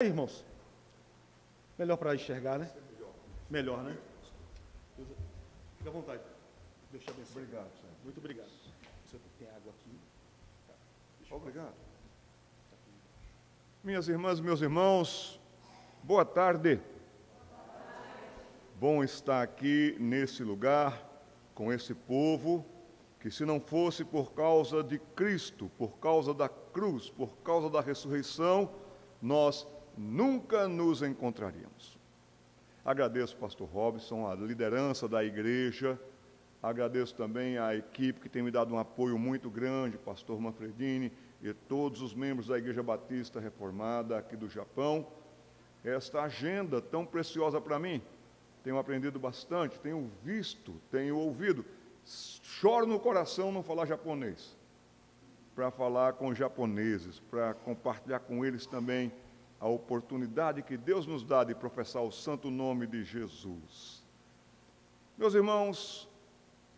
Irmãos, melhor para enxergar, né? Melhor, né? Fica à vontade. Deus te abençoe. Obrigado, senhor. Muito obrigado. Você tem água aqui. Obrigado. Minhas irmãs e meus irmãos, boa tarde. Bom estar aqui nesse lugar, com esse povo, que se não fosse por causa de Cristo, por causa da cruz, por causa da ressurreição, nós nunca nos encontraríamos. Agradeço ao pastor Robson, a liderança da igreja, agradeço também à equipe que tem me dado um apoio muito grande, pastor Manfredini e todos os membros da Igreja Batista Reformada aqui do Japão. Esta agenda tão preciosa para mim, tenho aprendido bastante, tenho visto, tenho ouvido. Choro no coração não falar japonês, para falar com japoneses, para compartilhar com eles também a oportunidade que Deus nos dá de professar o santo nome de Jesus. Meus irmãos,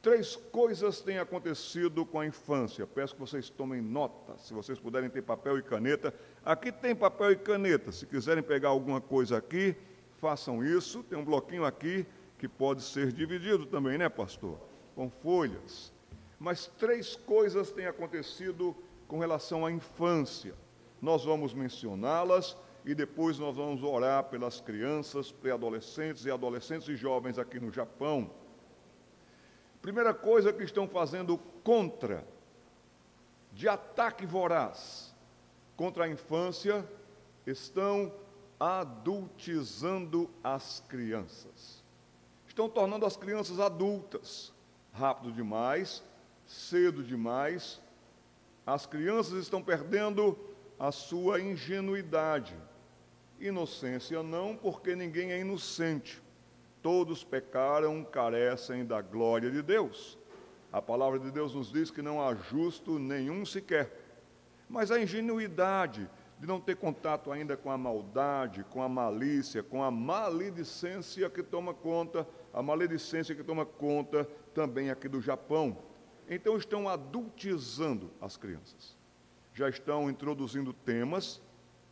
3 coisas têm acontecido com a infância. Peço que vocês tomem nota, se vocês puderem ter papel e caneta. Aqui tem papel e caneta, se quiserem pegar alguma coisa aqui, façam isso. Tem um bloquinho aqui que pode ser dividido também, né, pastor? Com folhas. Mas 3 coisas têm acontecido com relação à infância. Nós vamos mencioná-las e depois nós vamos orar pelas crianças, pré-adolescentes e adolescentes e jovens aqui no Japão. Primeira coisa que estão fazendo de ataque voraz contra a infância, estão adultizando as crianças. Estão tornando as crianças adultas, rápido demais, cedo demais. As crianças estão perdendo a sua ingenuidade. Inocência não, porque ninguém é inocente. Todos pecaram, carecem da glória de Deus. A palavra de Deus nos diz que não há justo nenhum sequer. Mas a ingenuidade de não ter contato ainda com a maldade, com a malícia, com a maledicência que toma conta, também aqui do Japão. Então estão adultizando as crianças. Já estão introduzindo temas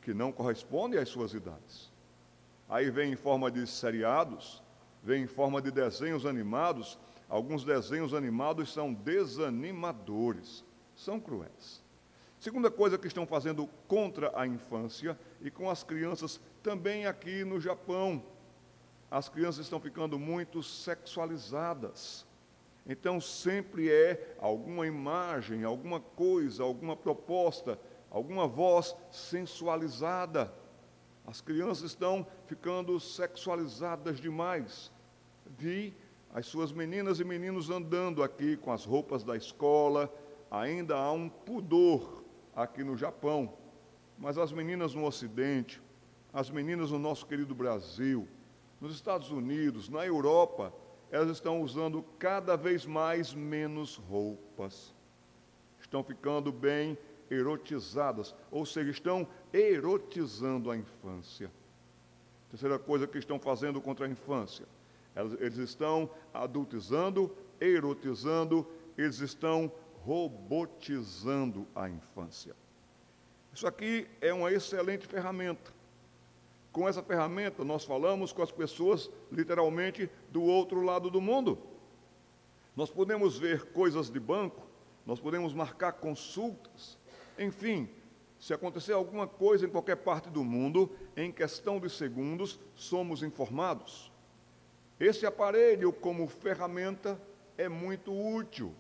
que não correspondem às suas idades. Aí vem em forma de seriados, vem em forma de desenhos animados. Alguns desenhos animados são desanimadores, são cruéis. Segunda coisa que estão fazendo contra a infância e com as crianças também aqui no Japão. As crianças estão ficando muito sexualizadas. Então sempre é alguma imagem, alguma coisa, alguma proposta, alguma voz sensualizada. As crianças estão ficando sexualizadas demais. Vi as suas meninas e meninos andando aqui com as roupas da escola. Ainda há um pudor aqui no Japão. Mas as meninas no Ocidente, as meninas no nosso querido Brasil, nos Estados Unidos, na Europa, elas estão usando cada vez mais menos roupas. Estão ficando bem erotizadas, ou seja, estão erotizando a infância. Terceira coisa que estão fazendo contra a infância, eles estão adultizando, erotizando, eles estão robotizando a infância. Isso aqui é uma excelente ferramenta. Com essa ferramenta, nós falamos com as pessoas, literalmente, do outro lado do mundo. Nós podemos ver coisas de banco, nós podemos marcar consultas. Enfim, se acontecer alguma coisa em qualquer parte do mundo, em questão de segundos, somos informados. Esse aparelho, como ferramenta, é muito útil,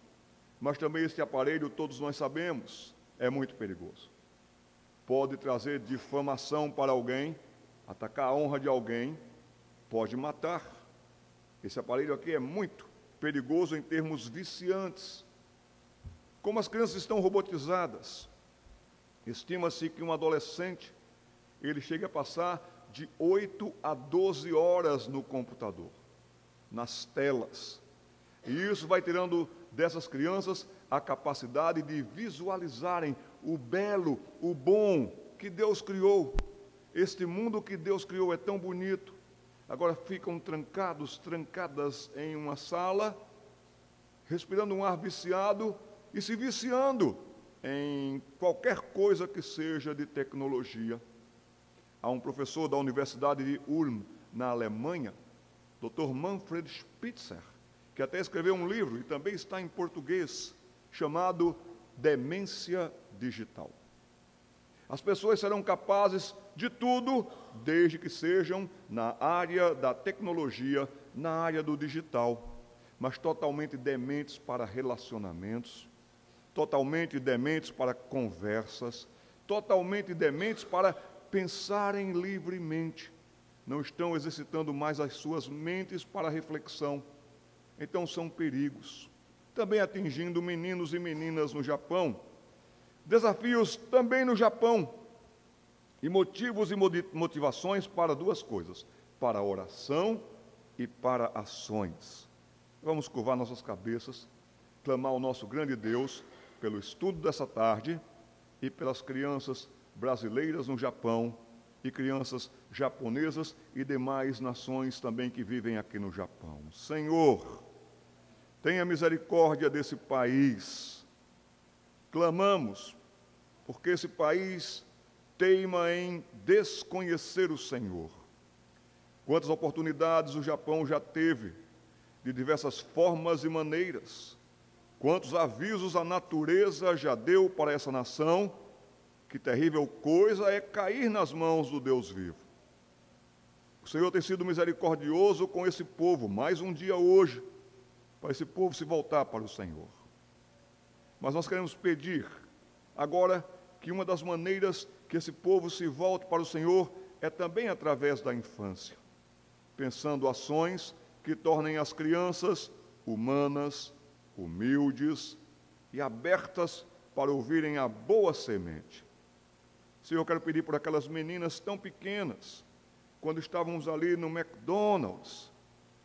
mas também esse aparelho, todos nós sabemos, é muito perigoso. Pode trazer difamação para alguém, atacar a honra de alguém, pode matar. Esse aparelho aqui é muito perigoso em termos viciantes. Como as crianças estão robotizadas, estima-se que um adolescente, ele chega a passar de 8 a 12 horas no computador, nas telas. E isso vai tirando dessas crianças a capacidade de visualizarem o belo, o bom que Deus criou. Este mundo que Deus criou é tão bonito. Agora ficam trancadas em uma sala, respirando um ar viciado e se viciando em qualquer coisa que seja de tecnologia. Há um professor da Universidade de Ulm, na Alemanha, Dr. Manfred Spitzer, que até escreveu um livro, e também está em português, chamado Demência Digital. As pessoas serão capazes de tudo, desde que sejam na área da tecnologia, na área do digital, mas totalmente dementes para relacionamentos, totalmente dementes para conversas, totalmente dementes para pensarem livremente. Não estão exercitando mais as suas mentes para reflexão. Então são perigos. Também atingindo meninos e meninas no Japão. Desafios também no Japão. E motivos e motivações para duas coisas: para a oração e para ações. Vamos curvar nossas cabeças, clamar ao nosso grande Deus pelo estudo dessa tarde e pelas crianças brasileiras no Japão e crianças japonesas e demais nações também que vivem aqui no Japão. Senhor, tenha misericórdia desse país. Clamamos, porque esse país teima em desconhecer o Senhor. Quantas oportunidades o Japão já teve, de diversas formas e maneiras. Quantos avisos a natureza já deu para essa nação, que terrível coisa é cair nas mãos do Deus vivo. O Senhor tem sido misericordioso com esse povo, mais um dia hoje, para esse povo se voltar para o Senhor. Mas nós queremos pedir, agora, que uma das maneiras que esse povo se volte para o Senhor é também através da infância, pensando ações que tornem as crianças humanas, humildes e abertas para ouvirem a boa semente. Senhor, eu quero pedir por aquelas meninas tão pequenas, quando estávamos ali no McDonald's,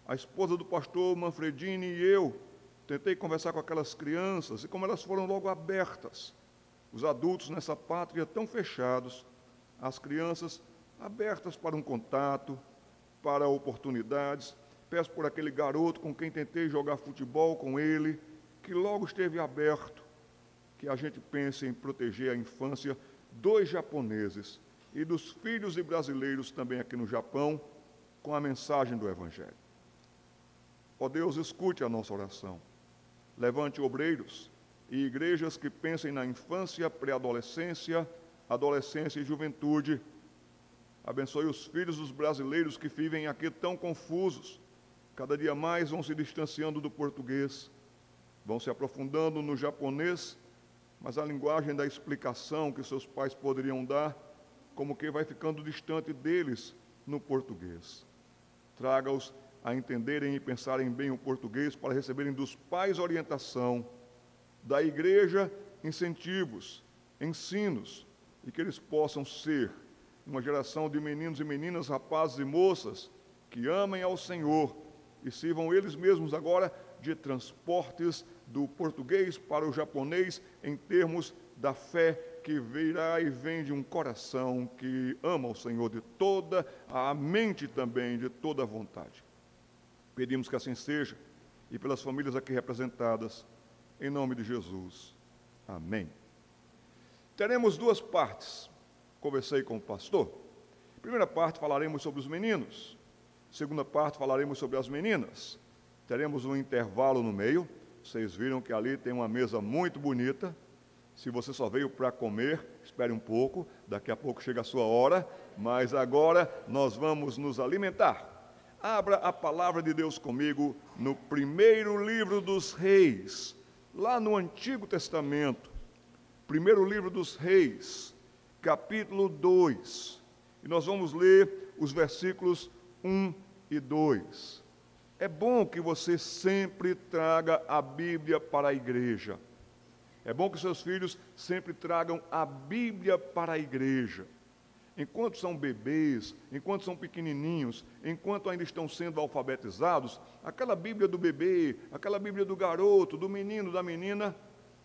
a esposa do pastor Manfredini e eu, tentei conversar com aquelas crianças, e como elas foram logo abertas, os adultos nessa pátria tão fechados, as crianças abertas para um contato, para oportunidades. Peço por aquele garoto com quem tentei jogar futebol com ele, que logo esteve aberto, que a gente pense em proteger a infância dos japoneses e dos filhos de brasileiros também aqui no Japão, com a mensagem do Evangelho. Ó Deus, escute a nossa oração. Levante obreiros e igrejas que pensem na infância, pré-adolescência, adolescência e juventude. Abençoe os filhos dos brasileiros que vivem aqui tão confusos. Cada dia mais vão se distanciando do português, vão se aprofundando no japonês, mas a linguagem da explicação que seus pais poderiam dar, como que vai ficando distante deles no português. Traga-os a entenderem e pensarem bem o português para receberem dos pais orientação, da igreja incentivos, ensinos, e que eles possam ser uma geração de meninos e meninas, rapazes e moças, que amem ao Senhor e sirvam eles mesmos agora de transportes do português para o japonês em termos da fé que virá e vem de um coração que ama o Senhor de toda a mente também, de toda a vontade. Pedimos que assim seja, e pelas famílias aqui representadas, em nome de Jesus. Amém. Teremos duas partes. Conversei com o pastor. Primeira parte falaremos sobre os meninos. Segunda parte falaremos sobre as meninas. Teremos um intervalo no meio. Vocês viram que ali tem uma mesa muito bonita. Se você só veio para comer, espere um pouco, daqui a pouco chega a sua hora, mas agora nós vamos nos alimentar. Abra a palavra de Deus comigo no primeiro livro dos Reis, lá no Antigo Testamento. Primeiro livro dos Reis, capítulo 2. E nós vamos ler os versículos 1 e 2. É bom que você sempre traga a Bíblia para a igreja. É bom que seus filhos sempre tragam a Bíblia para a igreja. Enquanto são bebês, enquanto são pequenininhos, enquanto ainda estão sendo alfabetizados, aquela Bíblia do bebê, aquela Bíblia do garoto, do menino, da menina,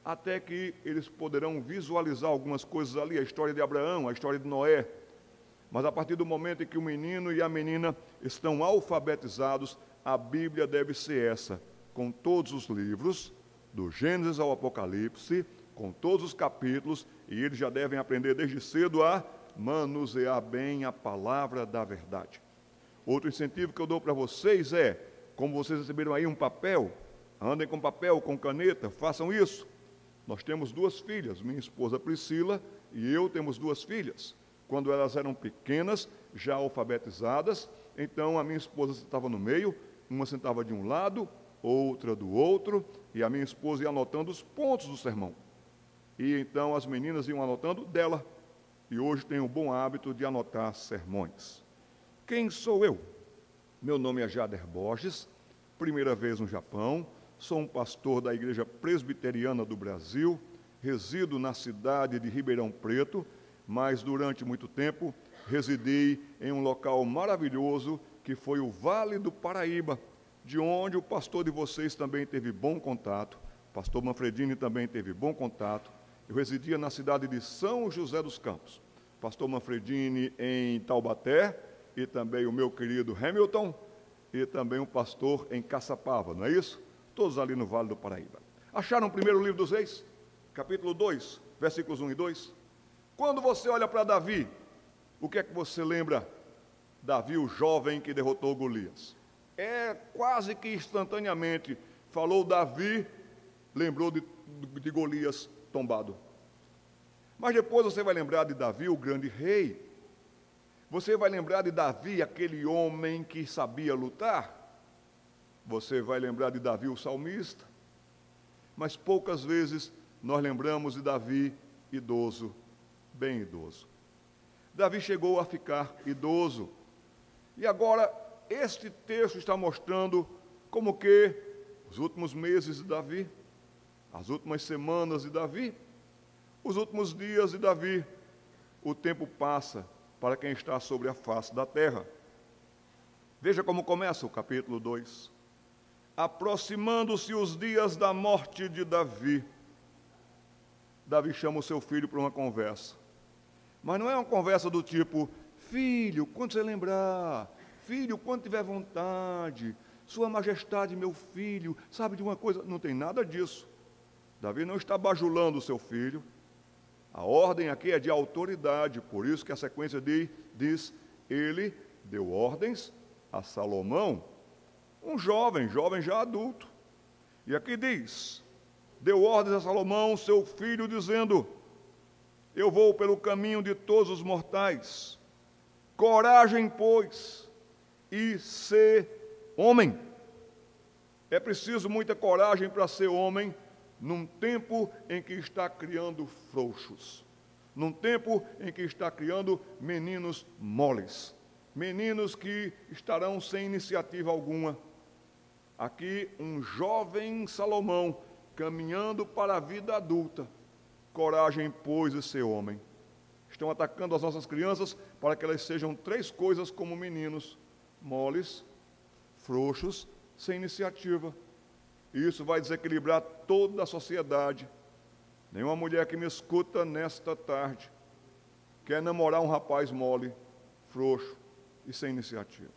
até que eles poderão visualizar algumas coisas ali, a história de Abraão, a história de Noé. Mas a partir do momento em que o menino e a menina estão alfabetizados, a Bíblia deve ser essa, com todos os livros, do Gênesis ao Apocalipse, com todos os capítulos, e eles já devem aprender desde cedo a manusear bem a palavra da verdade. Outro incentivo que eu dou para vocês é, como vocês receberam aí um papel, andem com papel, com caneta, façam isso. Nós temos 2 filhas, minha esposa Priscila e eu temos 2 filhas. Quando elas eram pequenas, já alfabetizadas, então a minha esposa estava no meio, uma sentava de um lado, outra do outro, e a minha esposa ia anotando os pontos do sermão. E então as meninas iam anotando dela. E hoje tenho o bom hábito de anotar sermões. Quem sou eu? Meu nome é Jader Borges, primeira vez no Japão, sou um pastor da Igreja Presbiteriana do Brasil, resido na cidade de Ribeirão Preto, mas durante muito tempo residi em um local maravilhoso que foi o Vale do Paraíba, de onde o pastor de vocês também teve bom contato, o pastor Manfredini também teve bom contato. Eu residia na cidade de São José dos Campos, pastor Manfredini em Taubaté, e também o meu querido Hamilton, e também um pastor em Caçapava, não é isso? Todos ali no Vale do Paraíba. Acharam o primeiro livro dos Reis? Capítulo 2, versículos 1 e 2. Quando você olha para Davi, o que é que você lembra? Davi, o jovem que derrotou Golias. Quase que instantaneamente, falou Davi, lembrou de Golias tombado. Mas depois você vai lembrar de Davi, o grande rei. Você vai lembrar de Davi, aquele homem que sabia lutar. Você vai lembrar de Davi, o salmista. Mas poucas vezes nós lembramos de Davi idoso, bem idoso. Davi chegou a ficar idoso. E agora, este texto está mostrando como que os últimos meses de Davi, as últimas semanas de Davi, os últimos dias de Davi, o tempo passa para quem está sobre a face da terra. Veja como começa o capítulo 2. Aproximando-se os dias da morte de Davi. Davi chama o seu filho para uma conversa. Mas não é uma conversa do tipo, filho, quando você lembrar, filho, quando tiver vontade, sua majestade, meu filho, sabe de uma coisa? Não tem nada disso. Davi não está bajulando o seu filho. A ordem aqui é de autoridade, por isso que a sequência diz, ele deu ordens a Salomão, um jovem já adulto. E aqui diz, deu ordens a Salomão, seu filho, dizendo, eu vou pelo caminho de todos os mortais, coragem, pois, e ser homem. É preciso muita coragem para ser homem, num tempo em que está criando frouxos, num tempo em que está criando meninos moles, meninos que estarão sem iniciativa alguma. Aqui um jovem Salomão caminhando para a vida adulta, coragem, pois, de ser homem. Estão atacando as nossas crianças para que elas sejam 3 coisas como meninos, moles, frouxos, sem iniciativa. Isso vai desequilibrar toda a sociedade. Nenhuma mulher que me escuta nesta tarde quer namorar um rapaz mole, frouxo e sem iniciativa.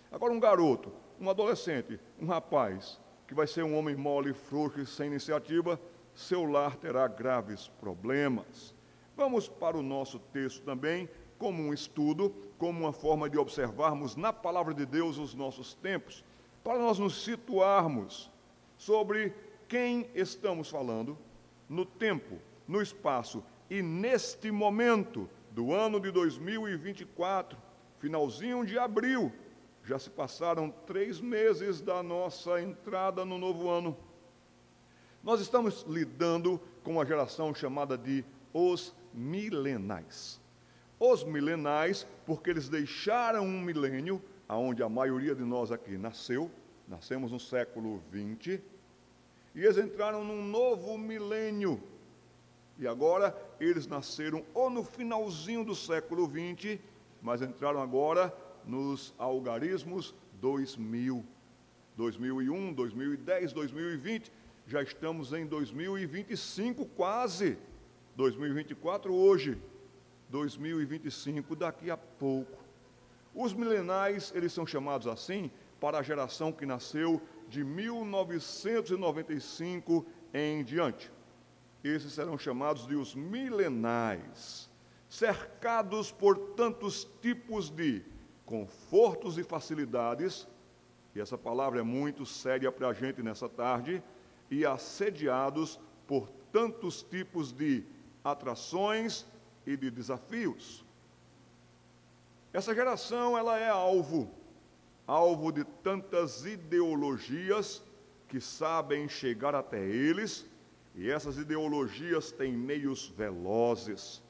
Agora um garoto, um adolescente, um rapaz que vai ser um homem mole, frouxo e sem iniciativa, seu lar terá graves problemas. Vamos para o nosso texto também, como um estudo, como uma forma de observarmos na palavra de Deus os nossos tempos, para nós nos situarmos sobre quem estamos falando no tempo, no espaço e neste momento do ano de 2024, finalzinho de abril. Já se passaram 3 meses da nossa entrada no novo ano. Nós estamos lidando com uma geração chamada de os milenais. Os milenais, porque eles deixaram um milênio, onde a maioria de nós aqui nascemos no século 20, e eles entraram num novo milênio. E agora eles nasceram ou no finalzinho do século 20, mas entraram agora nos algarismos 2000, 2001, 2010, 2020, já estamos em 2025 quase, 2024 hoje, 2025 daqui a pouco. Os milenais, eles são chamados assim para a geração que nasceu de 1995 em diante. Esses serão chamados de os milenais. cercados por tantos tipos de confortos e facilidades, e essa palavra é muito séria para a gente nessa tarde, e assediados por tantos tipos de atrações e de desafios. Essa geração, ela é alvo de tantas ideologias que sabem chegar até eles, e essas ideologias têm meios velozes,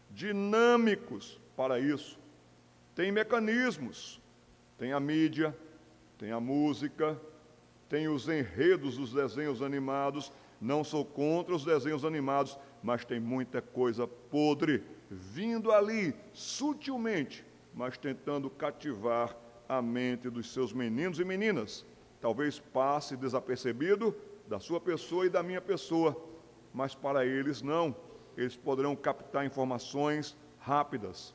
dinâmicos para isso. Tem mecanismos, tem a mídia, tem a música, tem os enredos dos desenhos animados. Não sou contra os desenhos animados, mas tem muita coisa podre vindo ali, sutilmente, mas tentando cativar a mente dos seus meninos e meninas. Talvez passe desapercebido da sua pessoa e da minha pessoa, mas para eles não. Eles poderão captar informações rápidas.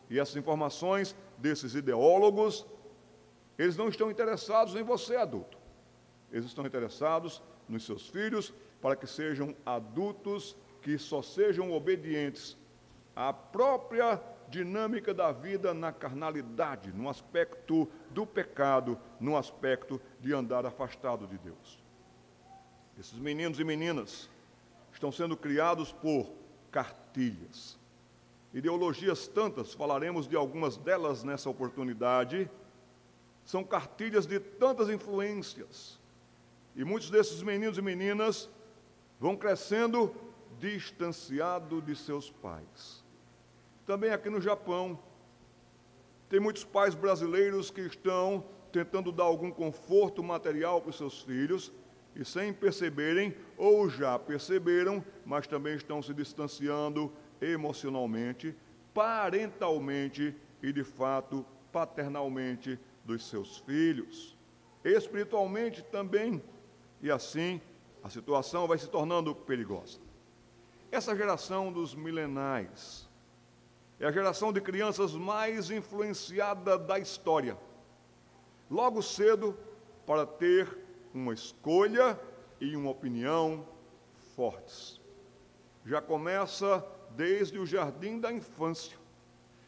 E essas informações desses ideólogos, eles não estão interessados em você, adulto. Eles estão interessados nos seus filhos, para que sejam adultos que só sejam obedientes à própria dinâmica da vida na carnalidade, no aspecto do pecado, no aspecto de andar afastado de Deus. Esses meninos e meninas estão sendo criados por cartilhas, ideologias tantas, falaremos de algumas delas nessa oportunidade. São cartilhas de tantas influências, e muitos desses meninos e meninas vão crescendo distanciados de seus pais. Também aqui no Japão, tem muitos pais brasileiros que estão tentando dar algum conforto material para os seus filhos, e sem perceberem, ou já perceberam, mas também estão se distanciando emocionalmente, parentalmente e, de fato, paternalmente dos seus filhos. Espiritualmente também, e assim a situação vai se tornando perigosa. Essa geração dos milenais é a geração de crianças mais influenciada da história. Logo cedo, para ter uma escolha e uma opinião fortes. Já começa desde o jardim da infância.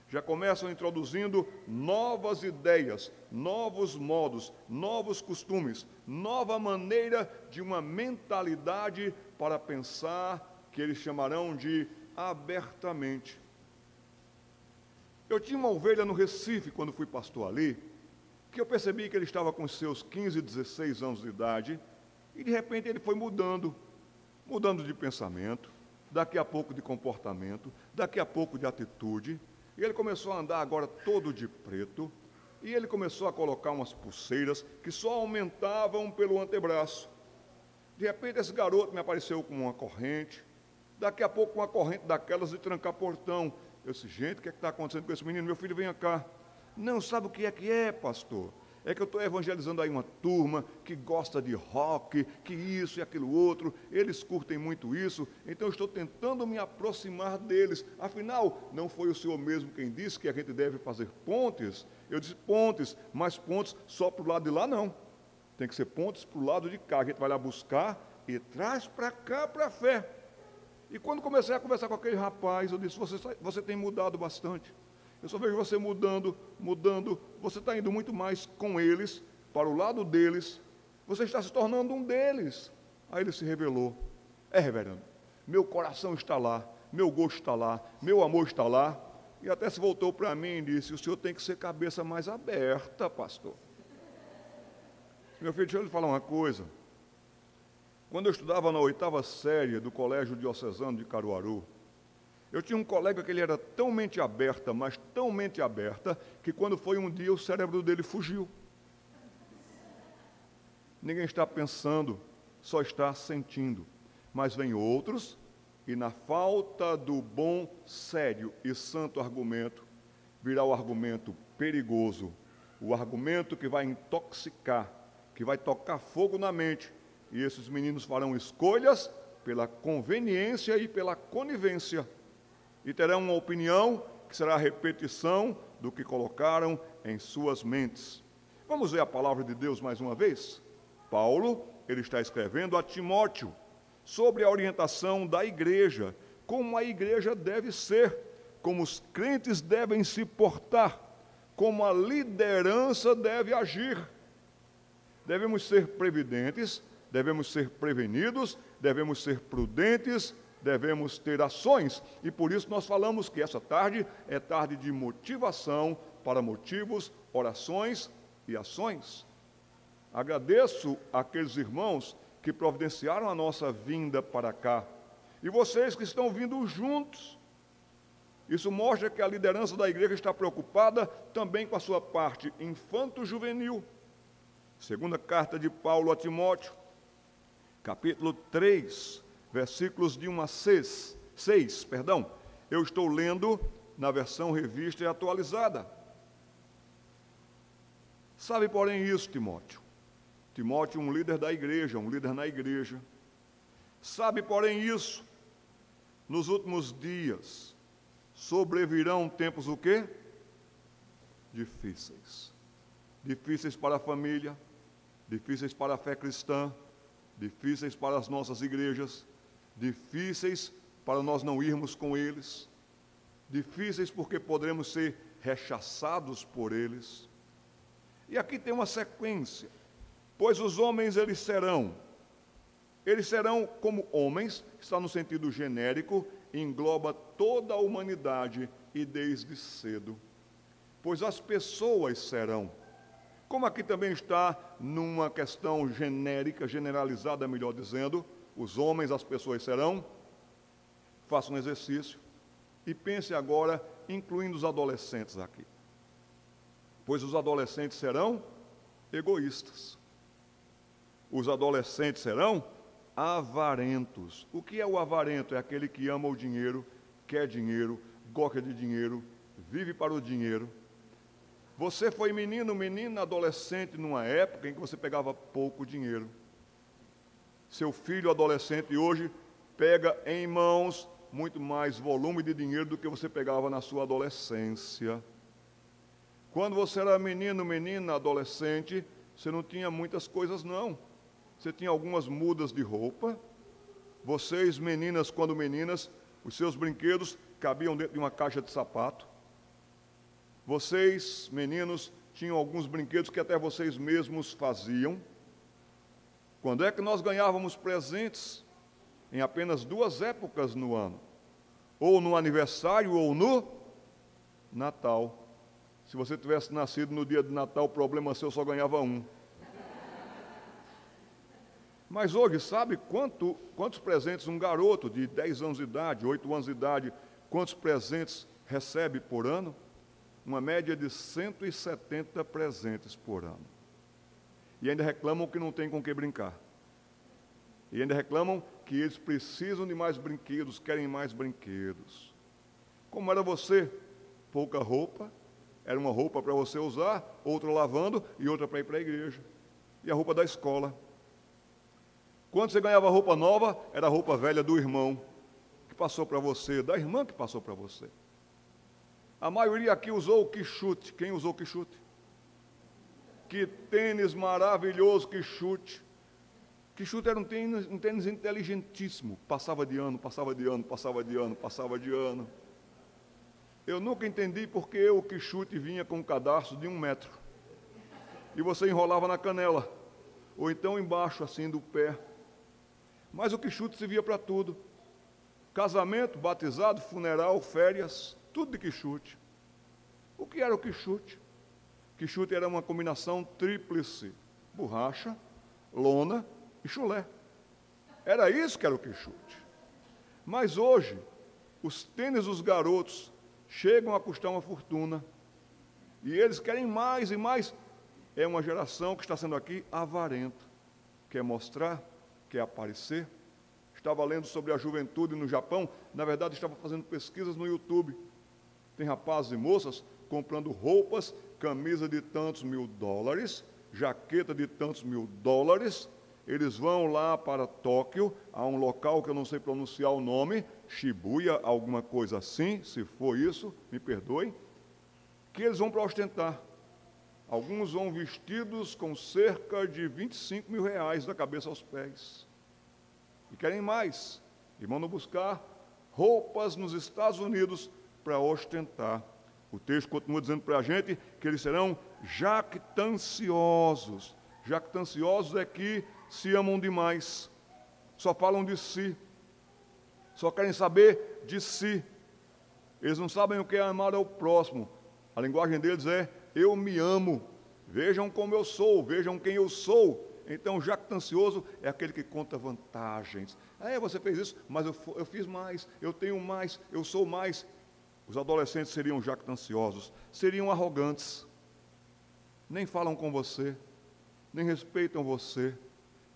Já começam introduzindo novas ideias, novos modos, novos costumes, nova maneira de uma mentalidade para pensar, que eles chamarão de abertamente. Eu tinha uma ovelha no Recife, quando fui pastor ali, que eu percebi que ele estava com seus 15, 16 anos de idade, e de repente ele foi mudando de pensamento, daqui a pouco de comportamento, daqui a pouco de atitude, e ele começou a andar agora todo de preto, e ele começou a colocar umas pulseiras que só aumentavam pelo antebraço. De repente esse garoto me apareceu com uma corrente, daqui a pouco uma corrente daquelas de trancar portão. Eu disse, gente, o que está acontecendo com esse menino? Meu filho, venha cá. Não, sabe o que é, pastor? É que eu estou evangelizando aí uma turma que gosta de rock, que isso e aquilo outro, eles curtem muito isso, então eu estou tentando me aproximar deles. Afinal, não foi o Senhor mesmo quem disse que a gente deve fazer pontes? Eu disse pontes, mas pontes só para o lado de lá não. Tem que ser pontes para o lado de cá, a gente vai lá buscar e traz para cá para a fé. E quando comecei a conversar com aquele rapaz, eu disse, você tem mudado bastante. Eu só vejo você mudando, você está indo muito mais com eles, para o lado deles, você está se tornando um deles. Aí ele se revelou, reverendo, meu coração está lá, meu gosto está lá, meu amor está lá, e até se voltou para mim e disse, o senhor tem que ser cabeça mais aberta, pastor. Meu filho, deixa eu lhe falar uma coisa, quando eu estudava na 8ª série do Colégio Diocesano de Caruaru, eu tinha um colega que ele era tão mente aberta, mas tão mente aberta, que quando foi um dia o cérebro dele fugiu. Ninguém está pensando, só está sentindo. Mas vem outros, e na falta do bom, sério e santo argumento, virá o argumento perigoso, o argumento que vai intoxicar, que vai tocar fogo na mente, e esses meninos farão escolhas pela conveniência e pela conivência, e terão uma opinião que será a repetição do que colocaram em suas mentes. Vamos ver a palavra de Deus mais uma vez? Paulo, ele está escrevendo a Timóteo sobre a orientação da igreja, como a igreja deve ser, como os crentes devem se portar, como a liderança deve agir. Devemos ser previdentes, devemos ser prevenidos, devemos ser prudentes, devemos ter ações. E por isso nós falamos que essa tarde é tarde de motivação para motivos, orações e ações. Agradeço àqueles irmãos que providenciaram a nossa vinda para cá. E vocês que estão vindo juntos. Isso mostra que a liderança da igreja está preocupada também com a sua parte infanto-juvenil. Segunda carta de Paulo a Timóteo, capítulo 3, versículos de 1 a 6. Eu estou lendo na versão revista e atualizada. Sabe, porém, isso, Timóteo. Timóteo, um líder da igreja, um líder na igreja. Sabe, porém, isso. Nos últimos dias sobrevirão tempos o quê? Difíceis. Difíceis para a família, difíceis para a fé cristã, difíceis para as nossas igrejas, difíceis para nós não irmos com eles, difíceis porque poderemos ser rechaçados por eles. E aqui tem uma sequência. Pois os homens, eles serão como homens, está no sentido genérico, engloba toda a humanidade e desde cedo. Pois as pessoas serão, como aqui também está numa questão genérica, generalizada, melhor dizendo, os homens, as pessoas serão. Faça um exercício e pense agora, incluindo os adolescentes aqui. Pois os adolescentes serão egoístas. Os adolescentes serão avarentos. O que é o avarento? É aquele que ama o dinheiro, quer dinheiro, gosta de dinheiro, vive para o dinheiro. Você foi menino, menina, adolescente numa época em que você pegava pouco dinheiro. Seu filho adolescente hoje pega em mãos muito mais volume de dinheiro do que você pegava na sua adolescência. Quando você era menino, menina, adolescente, você não tinha muitas coisas, não. Você tinha algumas mudas de roupa. Vocês, meninas, quando meninas, os seus brinquedos cabiam dentro de uma caixa de sapato. Vocês, meninos, tinham alguns brinquedos que até vocês mesmos faziam. Quando é que nós ganhávamos presentes? Em apenas 2 épocas no ano. Ou no aniversário ou no Natal. Se você tivesse nascido no dia de Natal, o problema seu, só ganhava um. Mas hoje, sabe quantos presentes um garoto de 10 anos de idade, 8 anos de idade, quantos presentes recebe por ano? Uma média de 170 presentes por ano. E ainda reclamam que não tem com que brincar. E ainda reclamam que eles precisam de mais brinquedos, querem mais brinquedos. Como era você? Pouca roupa. Era uma roupa para você usar, outra lavando e outra para ir para a igreja. E a roupa da escola. Quando você ganhava roupa nova, era a roupa velha do irmão que passou para você, da irmã que passou para você. A maioria aqui usou o quichute. Quem usou o quichute? Que tênis maravilhoso, quichute. Quichute era um tênis inteligentíssimo. Passava de ano, passava de ano, passava de ano, passava de ano. Eu nunca entendi porque o quichute vinha com um cadarço de 1 metro. E você enrolava na canela. Ou então embaixo, assim, do pé. Mas o quichute servia para tudo. Casamento, batizado, funeral, férias, tudo de quichute. O que era o quichute? Quichute era uma combinação tríplice. Borracha, lona e chulé. Era isso que era o quichute. Mas hoje, os tênis dos garotos chegam a custar uma fortuna. E eles querem mais e mais. É uma geração que está sendo aqui avarenta. Quer mostrar, quer aparecer. Estava lendo sobre a juventude no Japão. Na verdade, estava fazendo pesquisas no YouTube. Tem rapazes e moças comprando roupas, camisa de tantos $1.000, jaqueta de tantos $1.000. Eles vão lá para Tóquio, a um local que eu não sei pronunciar o nome, Shibuya, alguma coisa assim, se for isso, me perdoem, que eles vão para ostentar. Alguns vão vestidos com cerca de R$25 mil da cabeça aos pés. E querem mais. E vão buscar roupas nos Estados Unidos para ostentar. O texto continua dizendo para a gente que eles serão jactanciosos. Jactanciosos é que se amam demais, só falam de si, só querem saber de si. Eles não sabem o que é amar ao próximo. A linguagem deles é: eu me amo, vejam como eu sou, vejam quem eu sou. Então, jactancioso é aquele que conta vantagens. Você fez isso, mas eu fiz mais, eu tenho mais, eu sou mais. Os adolescentes seriam jactanciosos, seriam arrogantes, nem falam com você, nem respeitam você,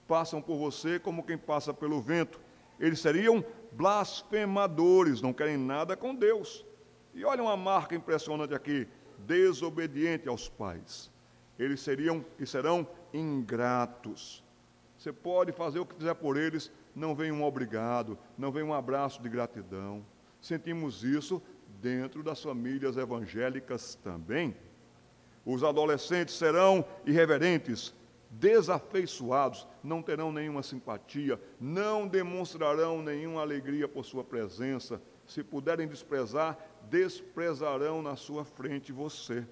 passam por você como quem passa pelo vento. Eles seriam blasfemadores, não querem nada com Deus. E olha uma marca impressionante aqui: desobediente aos pais. Eles seriam e serão ingratos. Você pode fazer o que fizer por eles, não vem um obrigado, não vem um abraço de gratidão. Sentimos isso dentro das famílias evangélicas também. Os adolescentes serão irreverentes, desafeiçoados, não terão nenhuma simpatia, não demonstrarão nenhuma alegria por sua presença. Se puderem desprezar, desprezarão na sua frente você.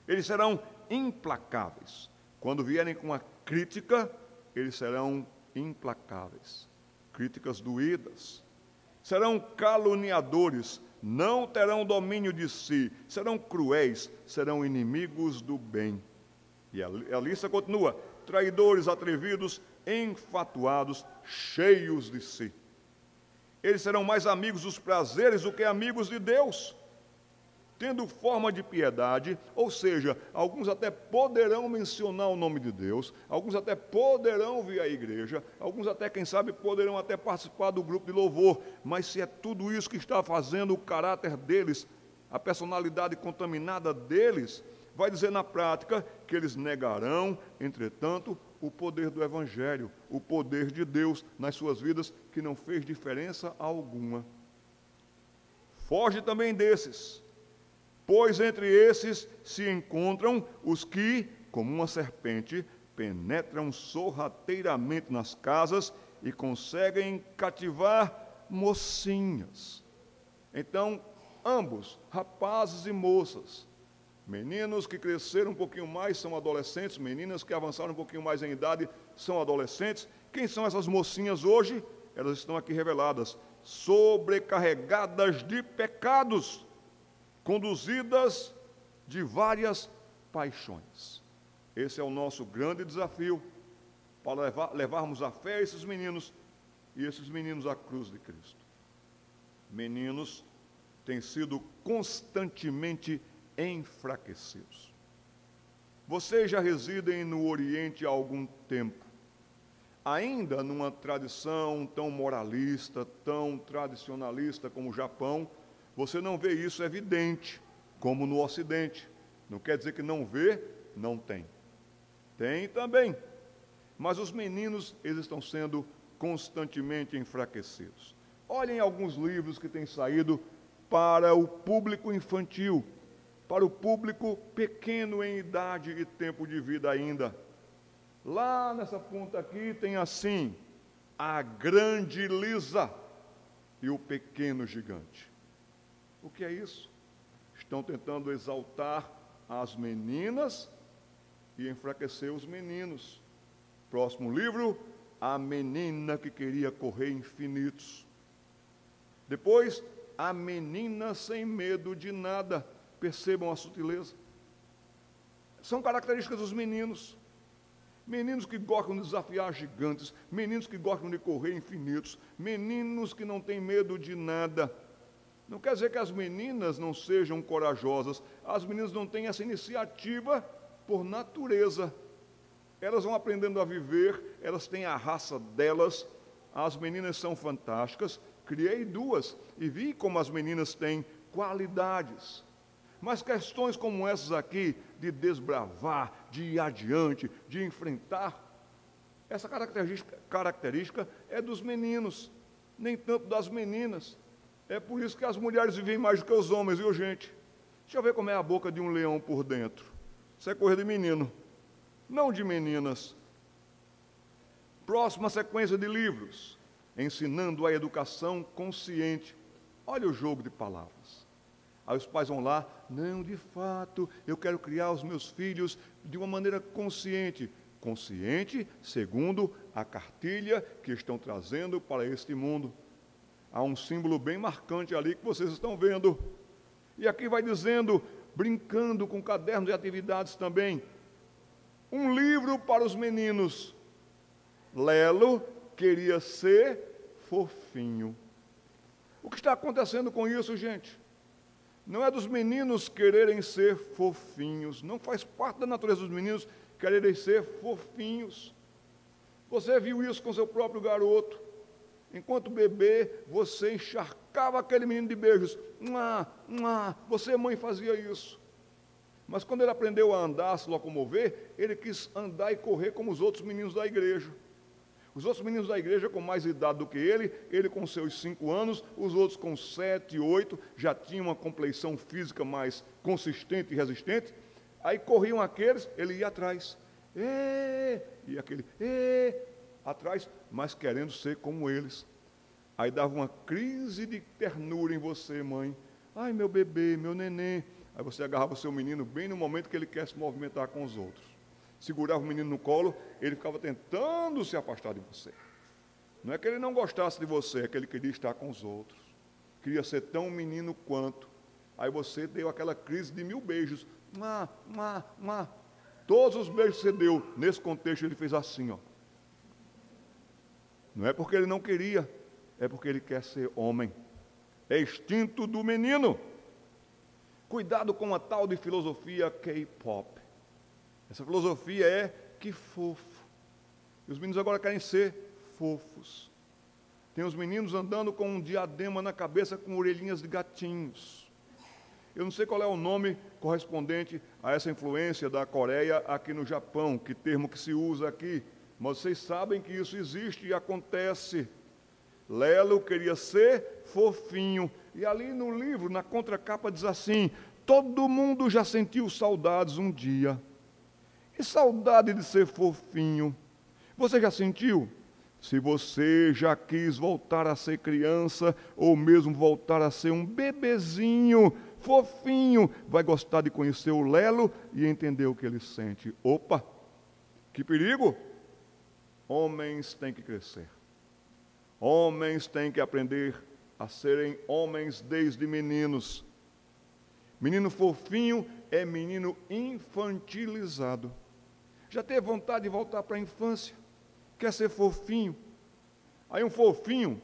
Eles serão implacáveis. Quando vierem com a crítica, eles serão implacáveis. Críticas doídas. Serão caluniadores, não terão domínio de si, serão cruéis, serão inimigos do bem. E a lista continua: traidores, atrevidos, enfatuados, cheios de si. Eles serão mais amigos dos prazeres do que amigos de Deus, tendo forma de piedade, ou seja, alguns até poderão mencionar o nome de Deus, alguns até poderão vir à igreja, alguns até, quem sabe, poderão até participar do grupo de louvor, mas se é tudo isso que está fazendo o caráter deles, a personalidade contaminada deles, vai dizer na prática que eles negarão, entretanto, o poder do Evangelho, o poder de Deus nas suas vidas, que não fez diferença alguma. Foge também desses, pois entre esses se encontram os que, como uma serpente, penetram sorrateiramente nas casas e conseguem cativar mocinhas. Então, ambos, rapazes e moças, meninos que cresceram um pouquinho mais são adolescentes, meninas que avançaram um pouquinho mais em idade são adolescentes. Quem são essas mocinhas hoje? Elas estão aqui reveladas: sobrecarregadas de pecados, conduzidas de várias paixões. Esse é o nosso grande desafio, para levarmos a fé a esses meninos, e esses meninos à cruz de Cristo. Meninos têm sido constantemente enfraquecidos. Vocês já residem no Oriente há algum tempo, ainda numa tradição tão moralista, tão tradicionalista como o Japão. Você não vê isso evidente, como no Ocidente. Não quer dizer que não vê, não tem. Tem também. Mas os meninos, eles estão sendo constantemente enfraquecidos. Olhem alguns livros que têm saído para o público infantil, para o público pequeno em idade e tempo de vida ainda. Lá nessa ponta aqui tem assim: a grande Lisa e o pequeno gigante. O que é isso? Estão tentando exaltar as meninas e enfraquecer os meninos. Próximo livro: a menina que queria correr infinitos. Depois, a menina sem medo de nada. Percebam a sutileza. São características dos meninos. Meninos que gostam de desafiar gigantes, meninos que gostam de correr infinitos, meninos que não têm medo de nada. Não quer dizer que as meninas não sejam corajosas, as meninas não têm essa iniciativa por natureza. Elas vão aprendendo a viver, elas têm a raça delas. As meninas são fantásticas. Criei duas e vi como as meninas têm qualidades. Mas questões como essas aqui, de desbravar, de ir adiante, de enfrentar, essa característica é dos meninos, nem tanto das meninas. É por isso que as mulheres vivem mais do que os homens, viu, gente? Deixa eu ver como é a boca de um leão por dentro. Isso é coisa de menino, não de meninas. Próxima sequência de livros: ensinando a educação consciente. Olha o jogo de palavras. Aí os pais vão lá, não, de fato, eu quero criar os meus filhos de uma maneira consciente. Consciente, segundo a cartilha que estão trazendo para este mundo. Há um símbolo bem marcante ali que vocês estão vendo. E aqui vai dizendo, brincando com cadernos de atividades também, um livro para os meninos. Lelo queria ser fofinho. O que está acontecendo com isso, gente? Não é dos meninos quererem ser fofinhos, não faz parte da natureza dos meninos quererem ser fofinhos. Você viu isso com seu próprio garoto. Enquanto bebê, você encharcava aquele menino de beijos. Você, mãe, fazia isso. Mas quando ele aprendeu a andar, a se locomover, ele quis andar e correr como os outros meninos da igreja. Os outros meninos da igreja com mais idade do que ele com seus 5 anos, os outros com 7, 8, já tinham uma compleição física mais consistente e resistente. Aí corriam aqueles, ele ia atrás. E aquele, atrás, mas querendo ser como eles. Aí dava uma crise de ternura em você, mãe. Ai, meu bebê, meu neném. Aí você agarrava o seu menino bem no momento que ele quer se movimentar com os outros. Segurava o menino no colo, ele ficava tentando se afastar de você. Não é que ele não gostasse de você, é que ele queria estar com os outros. Queria ser tão menino quanto. Aí você deu aquela crise de 1000 beijos. Todos os beijos que você deu, nesse contexto ele fez assim, ó. Não é porque ele não queria, é porque ele quer ser homem. É instinto do menino. Cuidado com a tal de filosofia K-pop. Essa filosofia é que fofo. E os meninos agora querem ser fofos. Tem os meninos andando com um diadema na cabeça com orelhinhas de gatinhos. Eu não sei qual é o nome correspondente a essa influência da Coreia aqui no Japão, que termo que se usa aqui, mas vocês sabem que isso existe e acontece. Lelo queria ser fofinho, e ali no livro, na contracapa, diz assim, todo mundo já sentiu saudades um dia. E saudade de ser fofinho, você já sentiu? Se você já quis voltar a ser criança, ou mesmo voltar a ser um bebezinho, fofinho, vai gostar de conhecer o Lelo e entender o que ele sente. Opa, que perigo! Homens têm que crescer. Homens têm que aprender a serem homens desde meninos. Menino fofinho é menino infantilizado. Já teve vontade de voltar para a infância? Quer ser fofinho? Aí um fofinho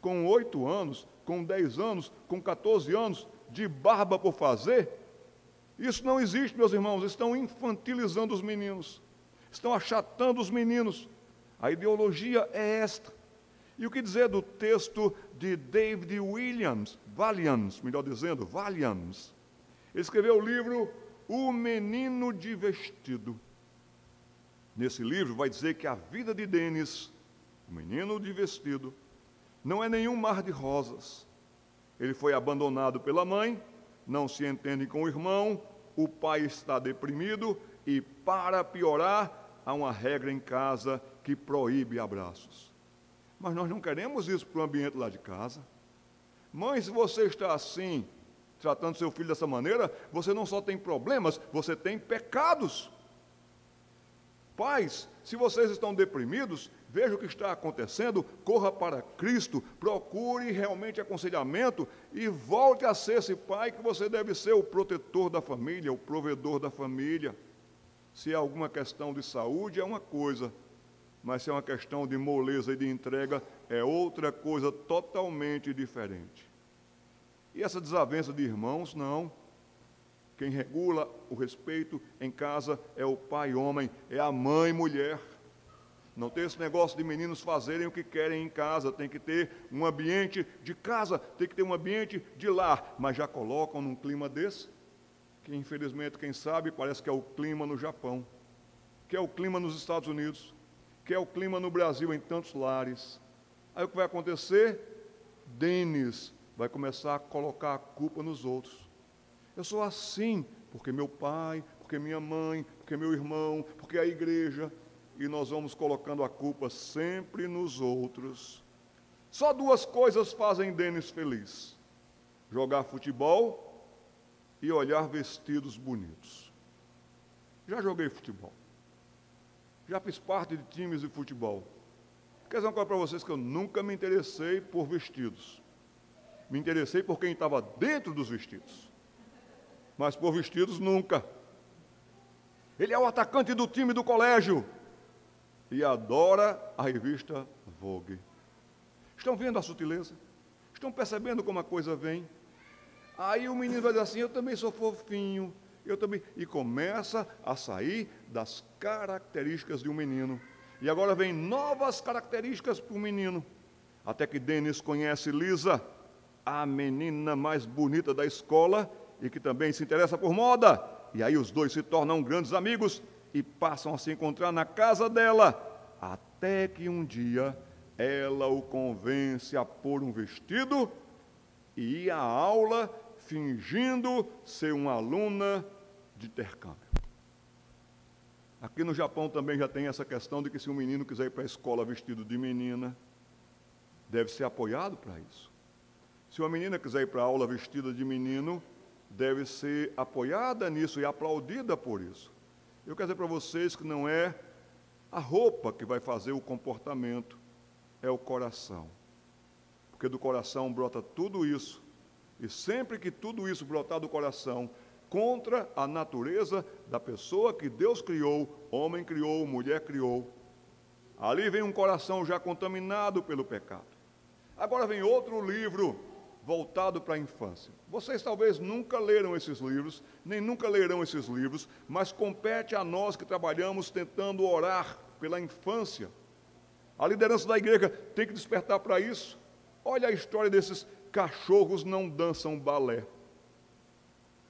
com 8 anos, com 10 anos, com 14 anos, de barba por fazer, isso não existe, meus irmãos. Estão infantilizando os meninos, estão achatando os meninos. A ideologia é esta. E o que dizer do texto de David Walliams, melhor dizendo, Walliams? Ele escreveu o livro O Menino de Vestido. Nesse livro vai dizer que a vida de Denis, o menino de vestido, não é nenhum mar de rosas. Ele foi abandonado pela mãe, não se entende com o irmão, o pai está deprimido e, para piorar, há uma regra em casa que proíbe abraços. Mas nós não queremos isso para o ambiente lá de casa. Mãe, se você está assim, tratando seu filho dessa maneira, você não só tem problemas, você tem pecados. Pais, se vocês estão deprimidos, veja o que está acontecendo, corra para Cristo, procure realmente aconselhamento e volte a ser esse pai que você deve ser, o protetor da família, o provedor da família. Se é alguma questão de saúde, é uma coisa, mas se é uma questão de moleza e de entrega, é outra coisa totalmente diferente. E essa desavença de irmãos, não. Quem regula o respeito em casa é o pai homem, é a mãe mulher. Não tem esse negócio de meninos fazerem o que querem em casa, tem que ter um ambiente de casa, tem que ter um ambiente de lar, mas já colocam num clima desse, que infelizmente, quem sabe, parece que é o clima no Japão, que é o clima nos Estados Unidos, que é o clima no Brasil, em tantos lares. Aí o que vai acontecer? Denis vai começar a colocar a culpa nos outros. Eu sou assim, porque meu pai, porque minha mãe, porque meu irmão, porque a igreja, e nós vamos colocando a culpa sempre nos outros. Só 2 coisas fazem Denis feliz: jogar futebol e olhar vestidos bonitos. Já joguei futebol. Já fiz parte de times de futebol. Quer dizer uma coisa para vocês, que eu nunca me interessei por vestidos. Me interessei por quem estava dentro dos vestidos. Mas por vestidos, nunca. Ele é o atacante do time do colégio e adora a revista Vogue. Estão vendo a sutileza? Estão percebendo como a coisa vem? Aí o menino vai dizer assim, eu também sou fofinho, eu também... E começa a sair das características de um menino. E agora vem novas características para o menino. Até que Denis conhece Lisa, a menina mais bonita da escola e que também se interessa por moda. E aí os dois se tornam grandes amigos e passam a se encontrar na casa dela. Até que um dia ela o convence a pôr um vestido e ir à aula fingindo ser uma aluna de intercâmbio. Aqui no Japão também já tem essa questão de que se um menino quiser ir para a escola vestido de menina, deve ser apoiado para isso. Se uma menina quiser ir para a aula vestida de menino, deve ser apoiada nisso e aplaudida por isso. Eu quero dizer para vocês que não é a roupa que vai fazer o comportamento, é o coração. Porque do coração brota tudo isso, e sempre que tudo isso brotar do coração, contra a natureza da pessoa que Deus criou, homem criou, mulher criou. Ali vem um coração já contaminado pelo pecado. Agora vem outro livro voltado para a infância. Vocês talvez nunca leram esses livros, nem nunca lerão esses livros, mas compete a nós que trabalhamos tentando orar pela infância. A liderança da igreja tem que despertar para isso. Olha a história desses cachorros não dançam balé.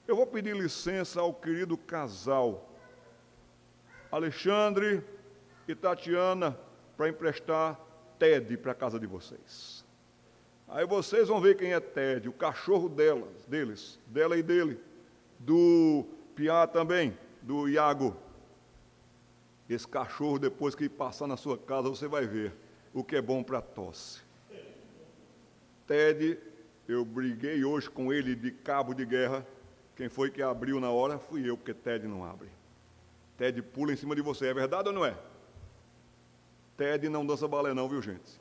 Eu vou pedir licença ao querido casal, Alexandre e Tatiana, para emprestar Ted para a casa de vocês. Aí vocês vão ver quem é Ted, o cachorro deles, dela e dele, do Piá também, do Iago. Esse cachorro, depois que passar na sua casa, você vai ver o que é bom para a tosse. Ted, eu briguei hoje com ele de cabo de guerra. Quem foi que abriu na hora? Fui eu, porque Ted não abre. Ted pula em cima de você, é verdade ou não é? Ted não dança balé não, viu gente?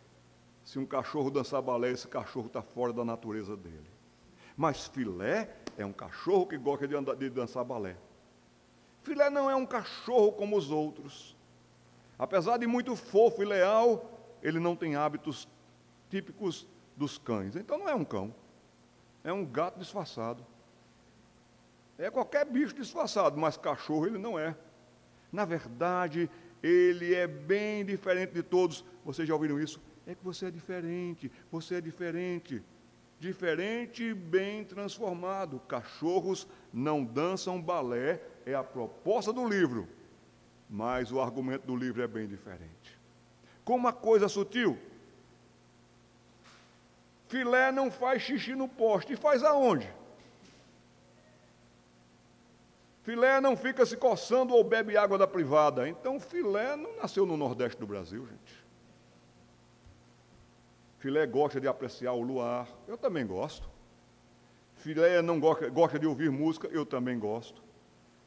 Se um cachorro dançar balé, esse cachorro está fora da natureza dele. Mas Filé é um cachorro que gosta de dançar balé. Filé não é um cachorro como os outros. Apesar de muito fofo e leal, ele não tem hábitos típicos dos cães. Então não é um cão, é um gato disfarçado. É qualquer bicho disfarçado, mas cachorro ele não é. Na verdade, ele é bem diferente de todos. Vocês já ouviram isso? É que você é diferente, você é diferente. Diferente e bem transformado. Cachorros não dançam balé, é a proposta do livro. Mas o argumento do livro é bem diferente. Com uma coisa sutil. Filé não faz xixi no poste, e faz aonde? Filé não fica se coçando ou bebe água da privada. Então, Filé não nasceu no Nordeste do Brasil, gente. Filé gosta de apreciar o luar, eu também gosto. Filé não gosta de ouvir música, eu também gosto.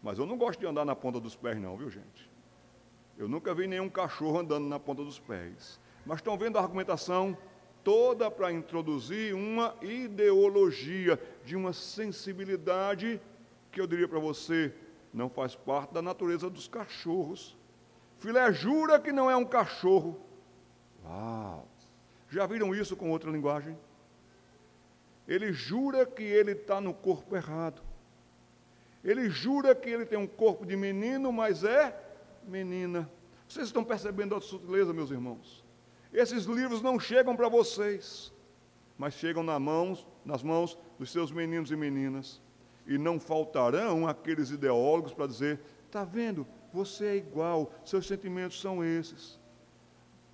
Mas eu não gosto de andar na ponta dos pés não, viu gente? Eu nunca vi nenhum cachorro andando na ponta dos pés. Mas estão vendo a argumentação toda para introduzir uma ideologia de uma sensibilidade que eu diria para você, não faz parte da natureza dos cachorros. Filé jura que não é um cachorro. Uau! Já viram isso com outra linguagem? Ele jura que ele está no corpo errado. Ele jura que ele tem um corpo de menino, mas é menina. Vocês estão percebendo a sutileza, meus irmãos? Esses livros não chegam para vocês, mas chegam nas mãos dos seus meninos e meninas. E não faltarão aqueles ideólogos para dizer, está vendo, você é igual, seus sentimentos são esses.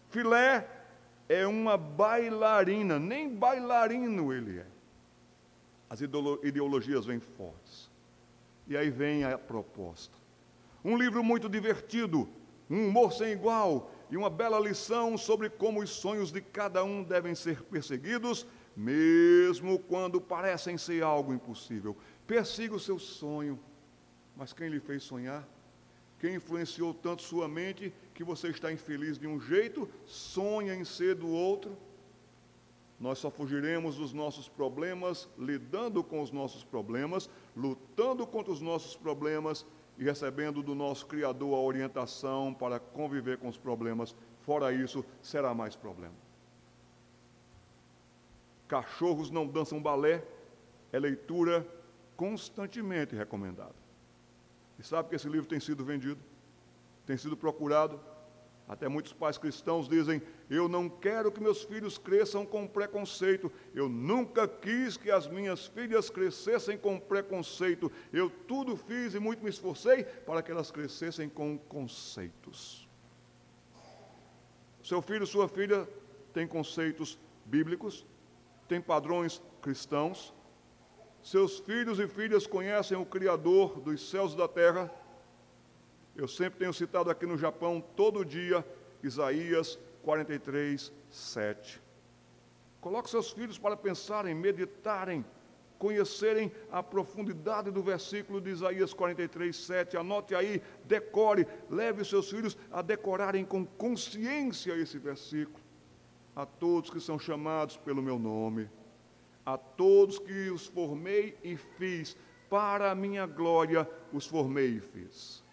Filé é uma bailarina, nem bailarino ele é. As ideologias vêm fortes. E aí vem a proposta. Um livro muito divertido, um humor sem igual e uma bela lição sobre como os sonhos de cada um devem ser perseguidos, mesmo quando parecem ser algo impossível. Persiga o seu sonho. Mas quem lhe fez sonhar? Quem influenciou tanto sua mente que você está infeliz de um jeito, sonha em ser do outro? Nós só fugiremos dos nossos problemas, lidando com os nossos problemas, lutando contra os nossos problemas e recebendo do nosso Criador a orientação para conviver com os problemas. Fora isso, será mais problema. Cachorros não dançam balé, é leitura constantemente recomendada. E sabe que esse livro tem sido vendido, tem sido procurado. Até muitos pais cristãos dizem: eu não quero que meus filhos cresçam com preconceito. Eu nunca quis que as minhas filhas crescessem com preconceito. Eu tudo fiz e muito me esforcei para que elas crescessem com conceitos. Seu filho, sua filha tem conceitos bíblicos, tem padrões cristãos. Seus filhos e filhas conhecem o Criador dos céus e da terra. Eu sempre tenho citado aqui no Japão, todo dia, Isaías 43, 7. Coloque seus filhos para pensarem, meditarem, conhecerem a profundidade do versículo de Isaías 43, 7. Anote aí, decore, leve os seus filhos a decorarem com consciência esse versículo. A todos que são chamados pelo meu nome, a todos que os formei e fiz, para a minha glória os formei e fiz.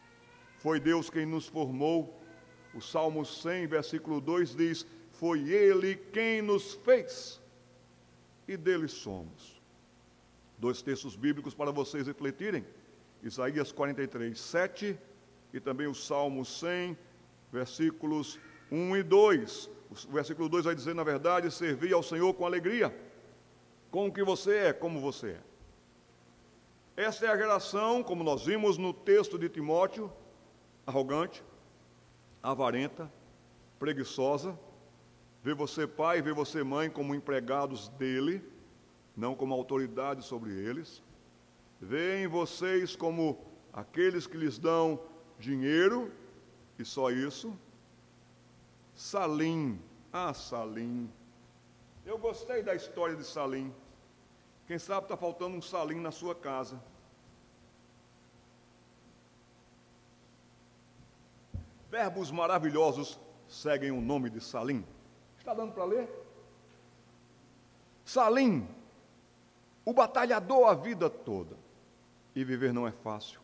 Foi Deus quem nos formou. O Salmo 100, versículo 2 diz: foi Ele quem nos fez, e dele somos. 2 textos bíblicos para vocês refletirem: Isaías 43, 7 e também o Salmo 100, versículos 1 e 2. O versículo 2 vai dizer, na verdade: servi ao Senhor com alegria, com o que você é, como você é. Essa é a geração, como nós vimos no texto de Timóteo, arrogante, avarenta, preguiçosa, vê você pai, vê você mãe como empregados dele, não como autoridade sobre eles, vê em vocês como aqueles que lhes dão dinheiro, e só isso. Salim, Salim, eu gostei da história de Salim. Quem sabe está faltando um Salim na sua casa. Verbos maravilhosos seguem o nome de Salim. Está dando para ler? Salim, o batalhador a vida toda. E viver não é fácil.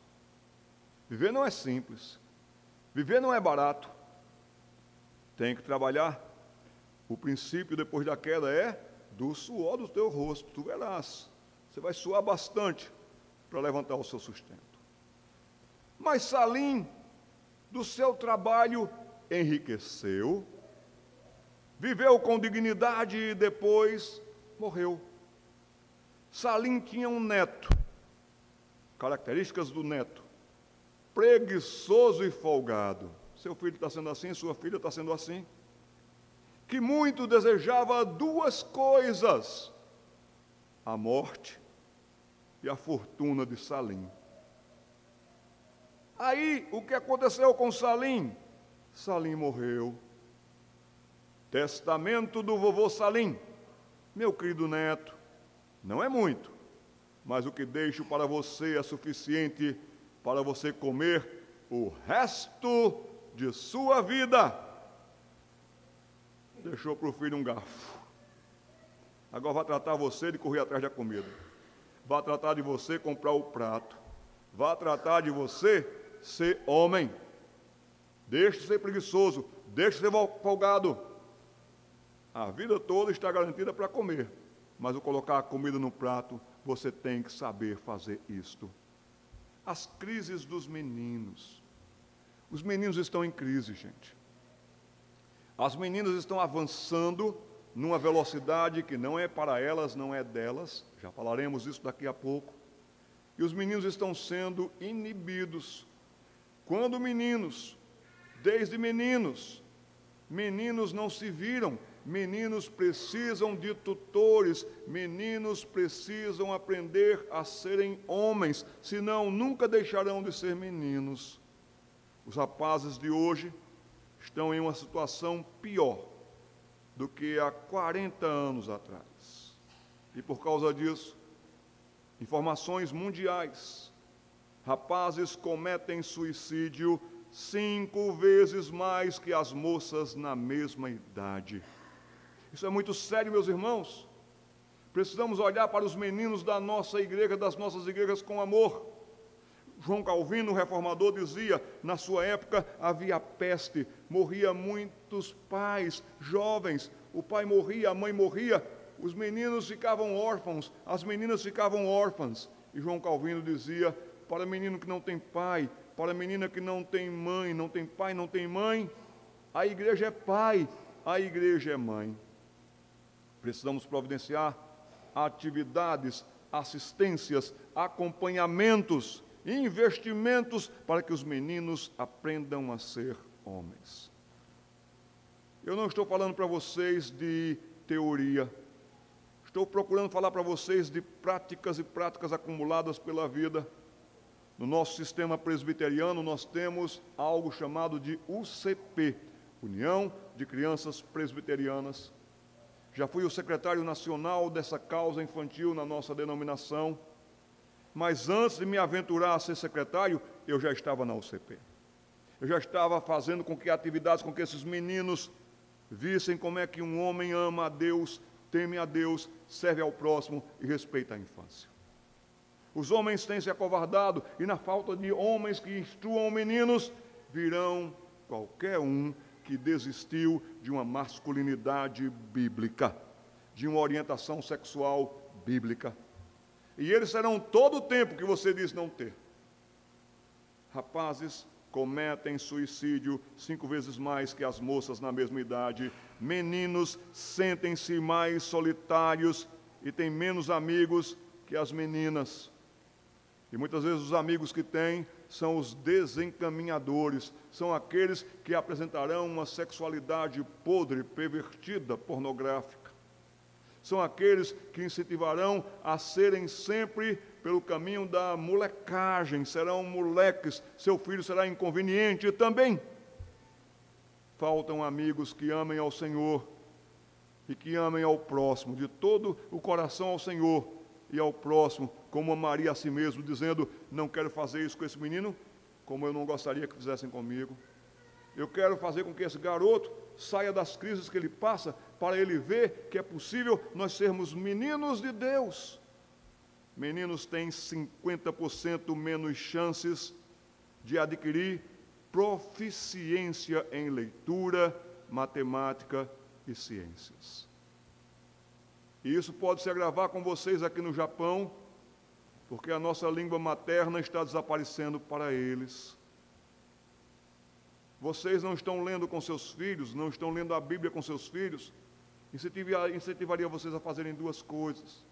Viver não é simples. Viver não é barato. Tem que trabalhar. O princípio depois da queda é do suor do teu rosto. Tu verás. Você vai suar bastante para levantar o seu sustento. Mas Salim, do seu trabalho, enriqueceu, viveu com dignidade e depois morreu. Salim tinha um neto, características do neto: preguiçoso e folgado. Seu filho está sendo assim, sua filha está sendo assim. Que muito desejava duas coisas: a morte e a fortuna de Salim. Aí, o que aconteceu com Salim? Salim morreu. Testamento do vovô Salim: meu querido neto, não é muito, mas o que deixo para você é suficiente para você comer o resto de sua vida. Deixou para o filho um garfo. Agora vai tratar você de correr atrás da comida. Vai tratar de você comprar o prato. Vai tratar de você ser homem. Deixe de ser preguiçoso. Deixe de ser folgado. A vida toda está garantida para comer. Mas ao colocar a comida no prato, você tem que saber fazer isto. As crises dos meninos. Os meninos estão em crise, gente. As meninas estão avançando numa velocidade que não é para elas, não é delas. Já falaremos isso daqui a pouco. E os meninos estão sendo inibidos. Quando meninos, desde meninos não se viram, meninos precisam de tutores, meninos precisam aprender a serem homens, senão nunca deixarão de ser meninos. Os rapazes de hoje estão em uma situação pior do que há 40 anos atrás. E por causa disso, Informações mundiais. Rapazes cometem suicídio 5 vezes mais que as moças na mesma idade. Isso é muito sério, meus irmãos. Precisamos olhar para os meninos da nossa igreja, das nossas igrejas, com amor. João Calvino, o reformador, dizia, na sua época havia peste, morria muitos pais, jovens, o pai morria, a mãe morria, os meninos ficavam órfãos, as meninas ficavam órfãs. E João Calvino dizia, para menino que não tem pai, para menina que não tem mãe, não tem pai, não tem mãe, a igreja é pai, a igreja é mãe. Precisamos providenciar atividades, assistências, acompanhamentos, investimentos para que os meninos aprendam a ser homens. Eu não estou falando para vocês de teoria, estou procurando falar para vocês de práticas e práticas acumuladas pela vida. No nosso sistema presbiteriano, nós temos algo chamado de UCP, União de Crianças Presbiterianas. Já fui o secretário nacional dessa causa infantil na nossa denominação, mas antes de me aventurar a ser secretário, eu já estava na UCP. Eu já estava fazendo com que atividades, com que esses meninos vissem como é que um homem ama a Deus, teme a Deus, serve ao próximo e respeita a infância. Os homens têm se acovardado e na falta de homens que instruam meninos, virão qualquer um que desistiu de uma masculinidade bíblica, de uma orientação sexual bíblica. E eles serão todo o tempo que você diz não ter. Rapazes cometem suicídio 5 vezes mais que as moças na mesma idade. Meninos sentem-se mais solitários e têm menos amigos que as meninas. E muitas vezes os amigos que têm são os desencaminhadores, são aqueles que apresentarão uma sexualidade podre, pervertida, pornográfica. São aqueles que incentivarão a serem sempre pelo caminho da molecagem, serão moleques, seu filho será inconveniente também. Faltam amigos que amem ao Senhor e que amem ao próximo, de todo o coração ao Senhor e ao próximo, como amaria a si mesmo, dizendo, não quero fazer isso com esse menino, como eu não gostaria que fizessem comigo. Eu quero fazer com que esse garoto saia das crises que ele passa, para ele ver que é possível nós sermos meninos de Deus. Meninos têm 50% menos chances de adquirir proficiência em leitura, matemática e ciências. E isso pode se agravar com vocês aqui no Japão, porque a nossa língua materna está desaparecendo para eles. Vocês não estão lendo com seus filhos, não estão lendo a Bíblia com seus filhos. Incentivaria vocês a fazerem 2 coisas.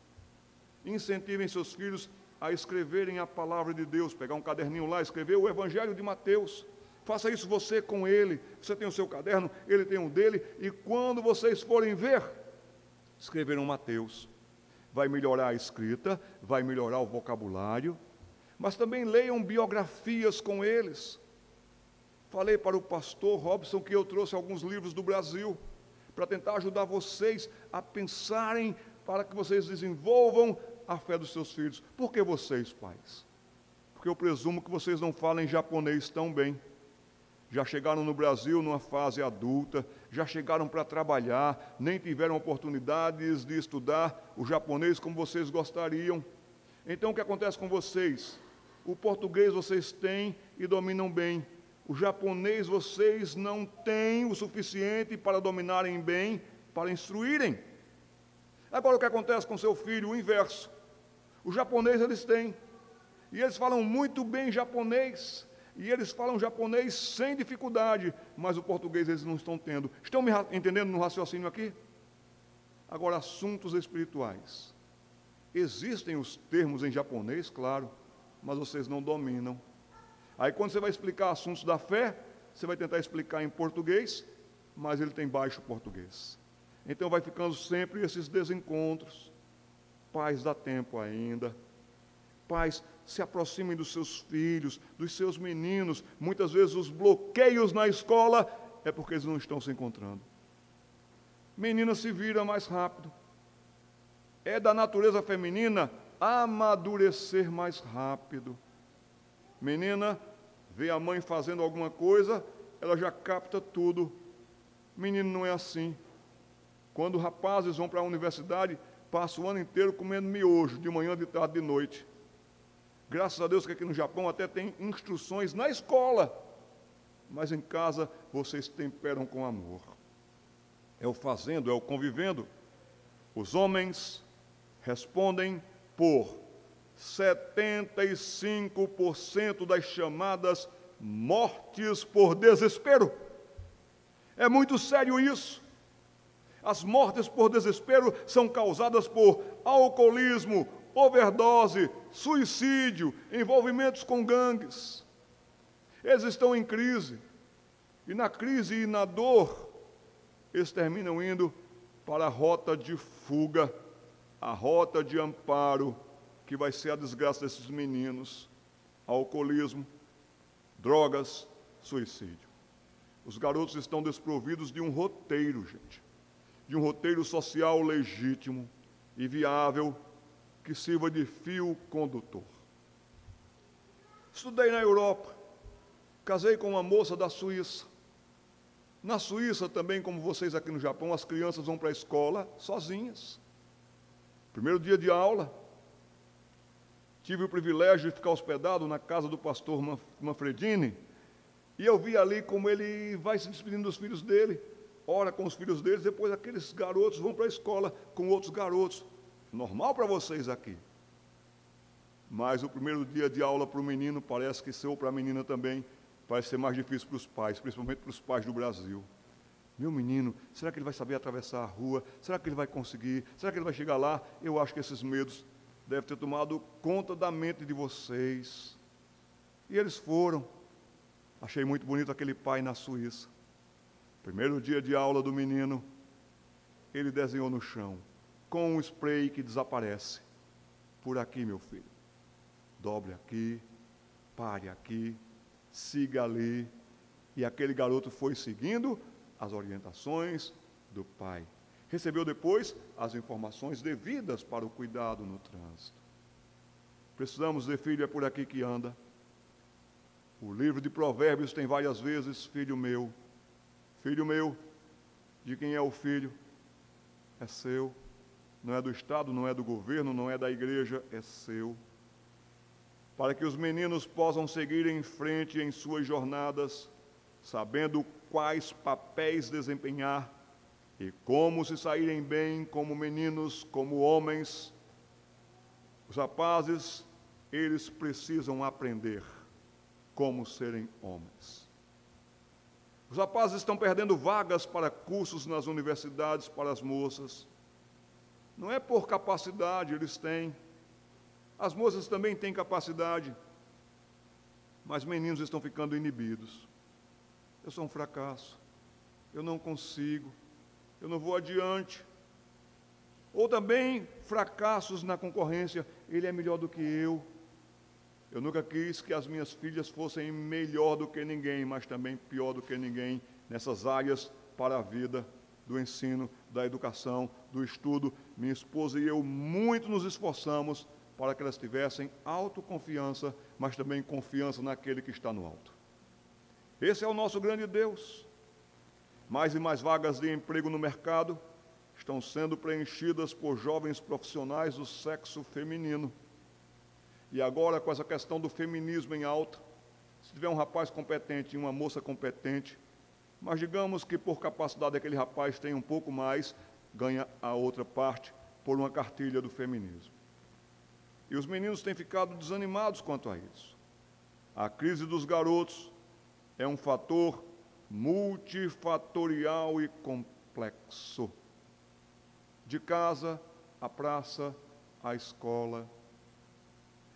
Incentivem seus filhos a escreverem a palavra de Deus, pegar um caderninho lá, escrever o Evangelho de Mateus. Faça isso você com ele. Você tem o seu caderno, ele tem um dele, e quando vocês forem ver, escreveram Mateus. Vai melhorar a escrita, vai melhorar o vocabulário, mas também leiam biografias com eles. Falei para o pastor Robson que eu trouxe alguns livros do Brasil, para tentar ajudar vocês a pensarem, para que vocês desenvolvam a fé dos seus filhos. Por que vocês, pais? Porque eu presumo que vocês não falam japonês tão bem. Já chegaram no Brasil numa fase adulta, já chegaram para trabalhar, nem tiveram oportunidades de estudar o japonês como vocês gostariam. Então, o que acontece com vocês? O português vocês têm e dominam bem. O japonês vocês não têm o suficiente para dominarem bem, para instruírem. Agora, o que acontece com seu filho? O inverso. O japonês eles têm, e eles falam muito bem japonês, e eles falam japonês sem dificuldade, mas o português eles não estão tendo. Estão me entendendo no raciocínio aqui? Agora, assuntos espirituais. Existem os termos em japonês, claro, mas vocês não dominam. Aí, quando você vai explicar assuntos da fé, você vai tentar explicar em português, mas ele tem baixo português. Então, vai ficando sempre esses desencontros. Pais, dá tempo ainda. Pais, se aproximem dos seus filhos, dos seus meninos. Muitas vezes os bloqueios na escola é porque eles não estão se encontrando. Menina se vira mais rápido. É da natureza feminina amadurecer mais rápido. Menina, vê a mãe fazendo alguma coisa, ela já capta tudo. Menino não é assim. Quando rapazes vão para a universidade, passam o ano inteiro comendo miojo, de manhã, de tarde, de noite. Graças a Deus que aqui no Japão até tem instruções na escola, mas em casa vocês temperam com amor. É o fazendo, é o convivendo. Os homens respondem por 75% das chamadas mortes por desespero. É muito sério isso. As mortes por desespero são causadas por alcoolismo, overdose, suicídio, envolvimentos com gangues. Eles estão em crise. E na crise e na dor, eles terminam indo para a rota de fuga, a rota de amparo, que vai ser a desgraça desses meninos. Alcoolismo, drogas, suicídio. Os garotos estão desprovidos de um roteiro, gente. De um roteiro social legítimo e viável que sirva de fio condutor. Estudei na Europa, casei com uma moça da Suíça. Na Suíça também, como vocês aqui no Japão, as crianças vão para a escola sozinhas. Primeiro dia de aula, tive o privilégio de ficar hospedado na casa do pastor Manfredini, e eu vi ali como ele vai se despedindo dos filhos dele, ora com os filhos deles, depois aqueles garotos vão para a escola com outros garotos. Normal para vocês aqui. Mas o primeiro dia de aula para o menino, parece que ser para a menina também, vai ser mais difícil para os pais, principalmente para os pais do Brasil. Meu menino, será que ele vai saber atravessar a rua? Será que ele vai conseguir? Será que ele vai chegar lá? Eu acho que esses medos devem ter tomado conta da mente de vocês. E eles foram. Achei muito bonito aquele pai na Suíça. Primeiro dia de aula do menino, ele desenhou no chão, com um spray que desaparece. Por aqui, meu filho. Dobre aqui, pare aqui, siga ali. E aquele garoto foi seguindo as orientações do pai. Recebeu depois as informações devidas para o cuidado no trânsito. Precisamos dizer, filho, é por aqui que anda. O livro de Provérbios tem várias vezes, filho meu, de quem é o filho? É seu. Não é do Estado, não é do governo, não é da igreja, é seu. Para que os meninos possam seguir em frente em suas jornadas, sabendo quais papéis desempenhar e como se saírem bem como meninos, como homens. Os rapazes, eles precisam aprender como serem homens. Os rapazes estão perdendo vagas para cursos nas universidades para as moças. Não é por capacidade, eles têm. As moças também têm capacidade, mas meninos estão ficando inibidos. Eu sou um fracasso, eu não consigo, eu não vou adiante. Ou também fracassos na concorrência, ele é melhor do que eu. Eu nunca quis que as minhas filhas fossem melhor do que ninguém, mas também pior do que ninguém nessas áreas para a vida, do ensino, da educação, do estudo. Minha esposa e eu muito nos esforçamos para que elas tivessem autoconfiança, mas também confiança naquele que está no alto. Esse é o nosso grande Deus. Mais e mais vagas de emprego no mercado estão sendo preenchidas por jovens profissionais do sexo feminino. E agora, com essa questão do feminismo em alta, se tiver um rapaz competente e uma moça competente, mas digamos que por capacidade aquele rapaz tem um pouco mais, ganha a outra parte por uma cartilha do feminismo. E os meninos têm ficado desanimados quanto a isso. A crise dos garotos é um fator multifatorial e complexo. De casa, à praça, à escola.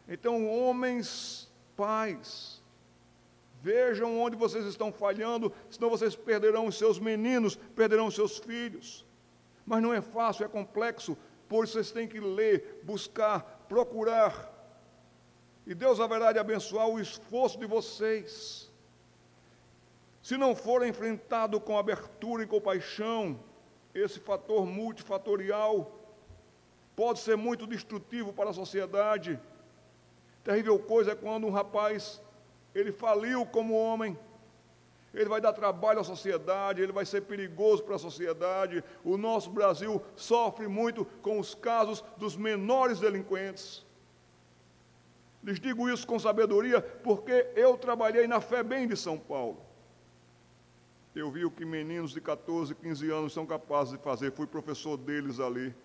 Então, homens, pais, vejam onde vocês estão falhando, senão vocês perderão os seus meninos, perderão os seus filhos. Mas não é fácil, é complexo, por isso vocês têm que ler, buscar, procurar. E Deus haverá de abençoar o esforço de vocês. Se não for enfrentado com abertura e compaixão, esse fator multifatorial, pode ser muito destrutivo para a sociedade. Terrível coisa é quando um rapaz, ele faliu como homem, ele vai dar trabalho à sociedade, ele vai ser perigoso para a sociedade. O nosso Brasil sofre muito com os casos dos menores delinquentes. Lhes digo isso com sabedoria, porque eu trabalhei na FEBEM de São Paulo. Eu vi o que meninos de 14, 15 anos são capazes de fazer, fui professor deles ali.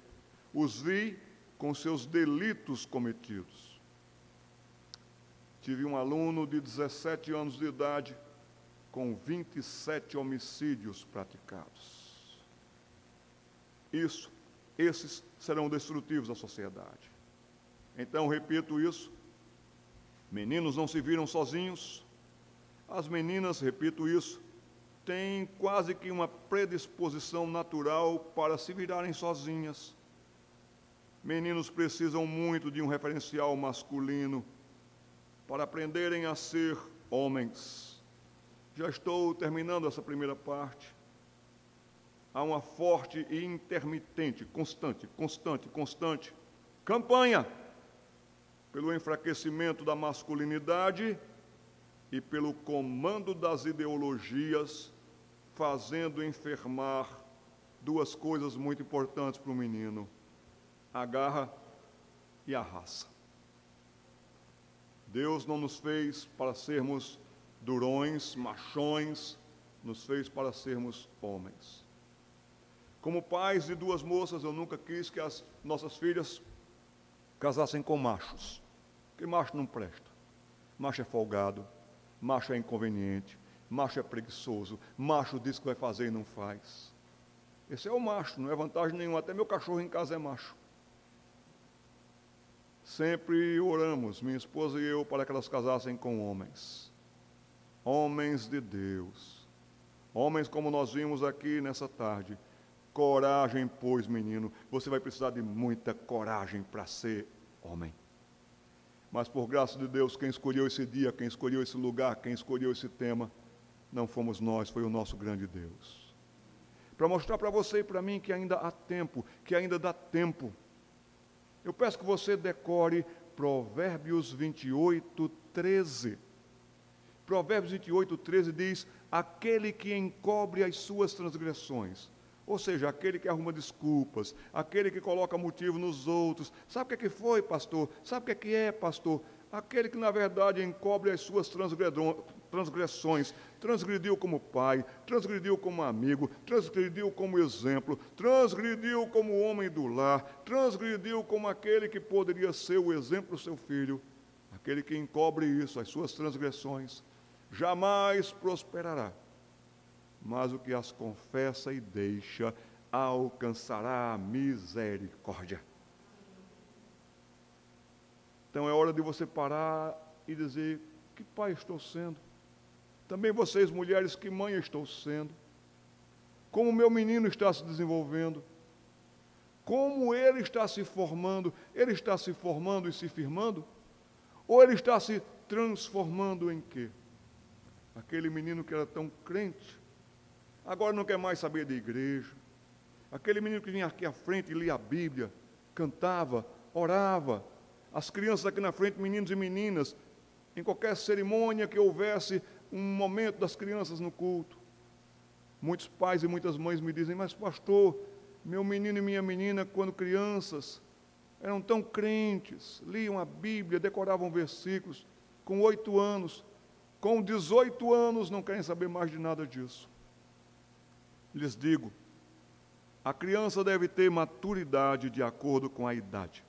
Os vi com seus delitos cometidos. Tive um aluno de 17 anos de idade, com 27 homicídios praticados. Esses serão destrutivos à sociedade. Então, repito isso, meninos não se viram sozinhos, as meninas, repito isso, têm quase que uma predisposição natural para se virarem sozinhas. Meninos precisam muito de um referencial masculino para aprenderem a ser homens. Já estou terminando essa primeira parte. Há uma forte e intermitente, constante campanha pelo enfraquecimento da masculinidade e pelo comando das ideologias, fazendo enfermar duas coisas muito importantes para o menino: a garra e a raça. Deus não nos fez para sermos durões, machões, nos fez para sermos homens. Como pais de duas moças, eu nunca quis que as nossas filhas casassem com machos, porque macho não presta. Macho é folgado, macho é inconveniente, macho é preguiçoso, macho diz que vai fazer e não faz. Esse é o macho, não é vantagem nenhuma, até meu cachorro em casa é macho. Sempre oramos, minha esposa e eu, para que elas casassem com homens. Homens de Deus, homens como nós vimos aqui nessa tarde. Coragem, pois, menino, você vai precisar de muita coragem para ser homem. Mas por graça de Deus, quem escolheu esse dia, quem escolheu esse lugar, quem escolheu esse tema, não fomos nós, foi o nosso grande Deus. Para mostrar para você e para mim que ainda há tempo, que ainda dá tempo, eu peço que você decore Provérbios 28, 13. Provérbios 28, 13 diz: aquele que encobre as suas transgressões, ou seja, aquele que arruma desculpas, aquele que coloca motivo nos outros. Sabe o que foi, pastor? Sabe o que é, pastor? Aquele que, na verdade, encobre as suas transgressões, transgrediu como pai, transgrediu como amigo, transgrediu como exemplo, transgrediu como homem do lar, transgrediu como aquele que poderia ser o exemplo do seu filho. Aquele que encobre isso, as suas transgressões, jamais prosperará, mas o que as confessa e deixa alcançará a misericórdia. Então é hora de você parar e dizer: que pai estou sendo? Também vocês, mulheres, que mãe estou sendo? Como meu menino está se desenvolvendo? Como ele está se formando? Ele está se formando e se firmando? Ou ele está se transformando em quê? Aquele menino que era tão crente, agora não quer mais saber de igreja. Aquele menino que vinha aqui à frente e lia a Bíblia, cantava, orava. As crianças aqui na frente, meninos e meninas, em qualquer cerimônia que houvesse um momento das crianças no culto. Muitos pais e muitas mães me dizem: mas pastor, meu menino e minha menina, quando crianças, eram tão crentes, liam a Bíblia, decoravam versículos, com 8 anos, com 18 anos, não querem saber mais de nada disso. Lhes digo, a criança deve ter maturidade de acordo com a idade.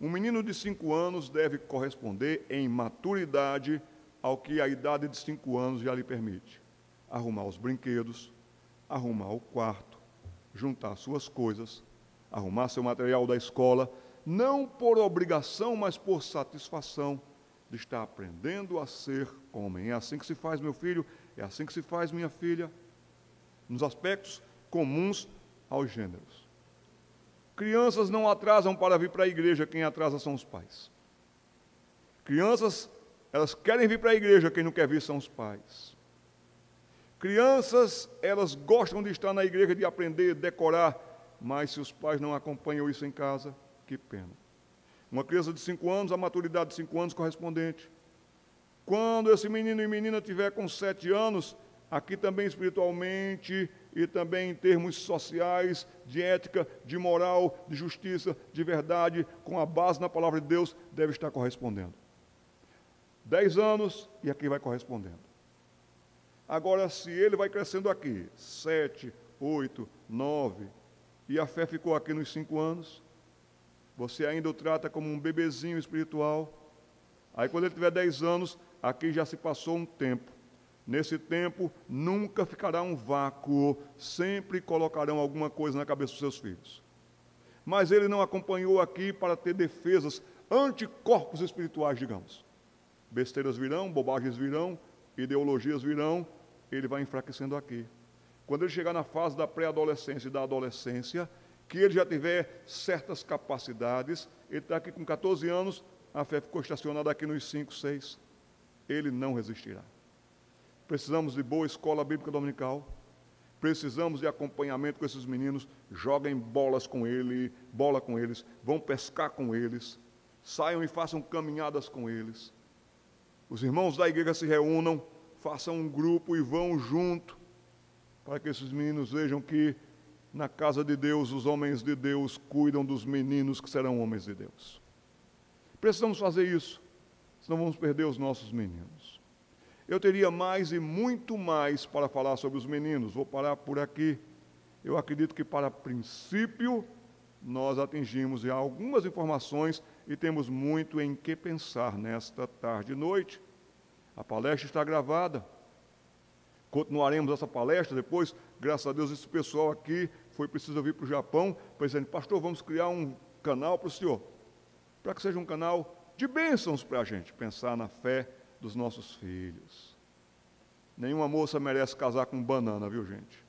Um menino de 5 anos deve corresponder em maturidade ao que a idade de 5 anos já lhe permite. Arrumar os brinquedos, arrumar o quarto, juntar suas coisas, arrumar seu material da escola, não por obrigação, mas por satisfação de estar aprendendo a ser homem. É assim que se faz, meu filho, é assim que se faz, minha filha, nos aspectos comuns aos gêneros. Crianças não atrasam para vir para a igreja, quem atrasa são os pais. Crianças, elas querem vir para a igreja, quem não quer vir são os pais. Crianças, elas gostam de estar na igreja, de aprender, decorar, mas se os pais não acompanham isso em casa, que pena. Uma criança de 5 anos, a maturidade de 5 anos correspondente. Quando esse menino e menina tiver com 7 anos, aqui também espiritualmente e também em termos sociais, de ética, de moral, de justiça, de verdade, com a base na palavra de Deus, deve estar correspondendo. 10 anos e aqui vai correspondendo. Agora, se ele vai crescendo aqui, 7, 8, 9, e a fé ficou aqui nos 5 anos, você ainda o trata como um bebezinho espiritual. Aí quando ele tiver 10 anos, aqui já se passou um tempo. Nesse tempo, nunca ficará um vácuo, sempre colocarão alguma coisa na cabeça dos seus filhos. Mas ele não acompanhou aqui para ter defesas, anticorpos espirituais, digamos. Besteiras virão, bobagens virão, ideologias virão, ele vai enfraquecendo aqui. Quando ele chegar na fase da pré-adolescência e da adolescência, que ele já tiver certas capacidades, ele está aqui com 14 anos, a fé ficou estacionada aqui nos 5, 6, ele não resistirá. Precisamos de boa escola bíblica dominical, precisamos de acompanhamento com esses meninos, joguem bolas com ele, bola com eles, vão pescar com eles, saiam e façam caminhadas com eles. Os irmãos da igreja se reúnam, façam um grupo e vão junto, para que esses meninos vejam que na casa de Deus, os homens de Deus cuidam dos meninos que serão homens de Deus. Precisamos fazer isso, senão vamos perder os nossos meninos. Eu teria mais e muito mais para falar sobre os meninos, vou parar por aqui. Eu acredito que, para princípio, nós atingimos já algumas informações e temos muito em que pensar nesta tarde e noite. A palestra está gravada. Continuaremos essa palestra depois. Graças a Deus, esse pessoal aqui foi preciso vir para o Japão, pensando, pastor, vamos criar um canal para o senhor, para que seja um canal de bênçãos para a gente, pensar na fé dos nossos filhos. Nenhuma moça merece casar com banana, viu, gente?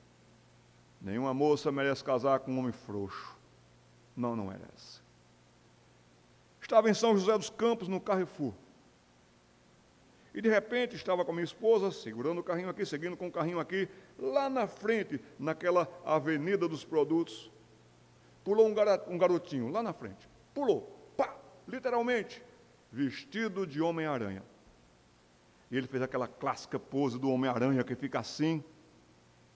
Nenhuma moça merece casar com um homem frouxo. Não merece. Estava em São José dos Campos, no Carrefour. E, de repente, estava com a minha esposa, segurando o carrinho aqui, seguindo com o carrinho aqui, lá na frente, naquela avenida dos produtos. Pulou um garotinho, lá na frente. Pulou, pá, literalmente, vestido de Homem-Aranha. E ele fez aquela clássica pose do Homem-Aranha, que fica assim.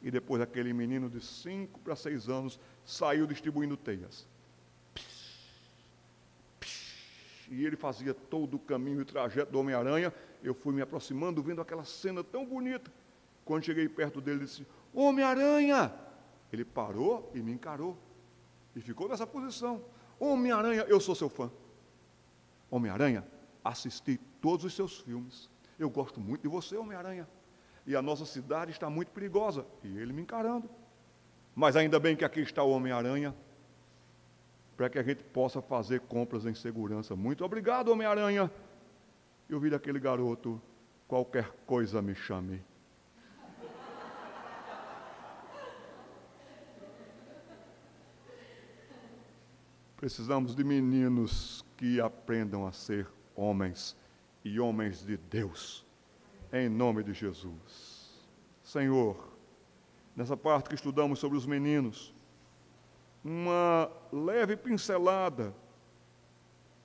E depois aquele menino de 5 para 6 anos saiu distribuindo teias. E ele fazia todo o caminho e trajeto do Homem-Aranha. Eu fui me aproximando, vendo aquela cena tão bonita. Quando cheguei perto dele, ele disse, Homem-Aranha! Ele parou e me encarou. E ficou nessa posição. Homem-Aranha, eu sou seu fã. Homem-Aranha, assisti todos os seus filmes. Eu gosto muito de você, Homem-Aranha. E a nossa cidade está muito perigosa. E ele me encarando. Mas ainda bem que aqui está o Homem-Aranha, para que a gente possa fazer compras em segurança. Muito obrigado, Homem-Aranha. Eu vi daquele garoto, qualquer coisa me chame. Precisamos de meninos que aprendam a ser homens e homens de Deus, em nome de Jesus. Senhor, nessa parte que estudamos sobre os meninos, uma leve pincelada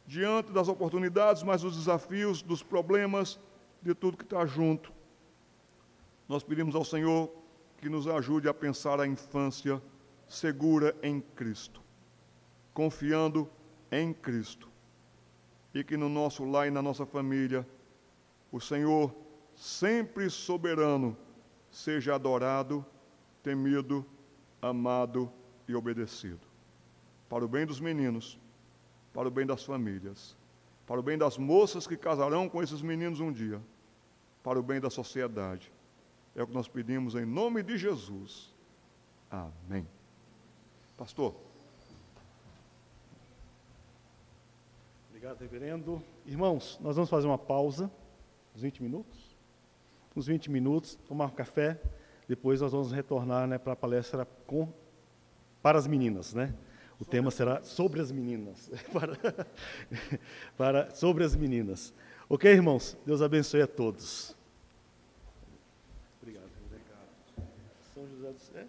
diante das oportunidades, mas dos desafios, dos problemas, de tudo que está junto. Nós pedimos ao Senhor que nos ajude a pensar a infância segura em Cristo, confiando em Cristo, e que no nosso lar e na nossa família, o Senhor, sempre soberano, seja adorado, temido, amado e obedecido, para o bem dos meninos, para o bem das famílias, para o bem das moças que casarão com esses meninos um dia, para o bem da sociedade. É o que nós pedimos em nome de Jesus. Amém. Pastor. Obrigado, reverendo. Irmãos, nós vamos fazer uma pausa, uns 20 minutos. Uns 20 minutos, tomar um café, depois nós vamos retornar, para a palestra para as meninas, O tema será sobre as meninas. Sobre as meninas. Ok, irmãos? Deus abençoe a todos. Obrigado. São José do Céu.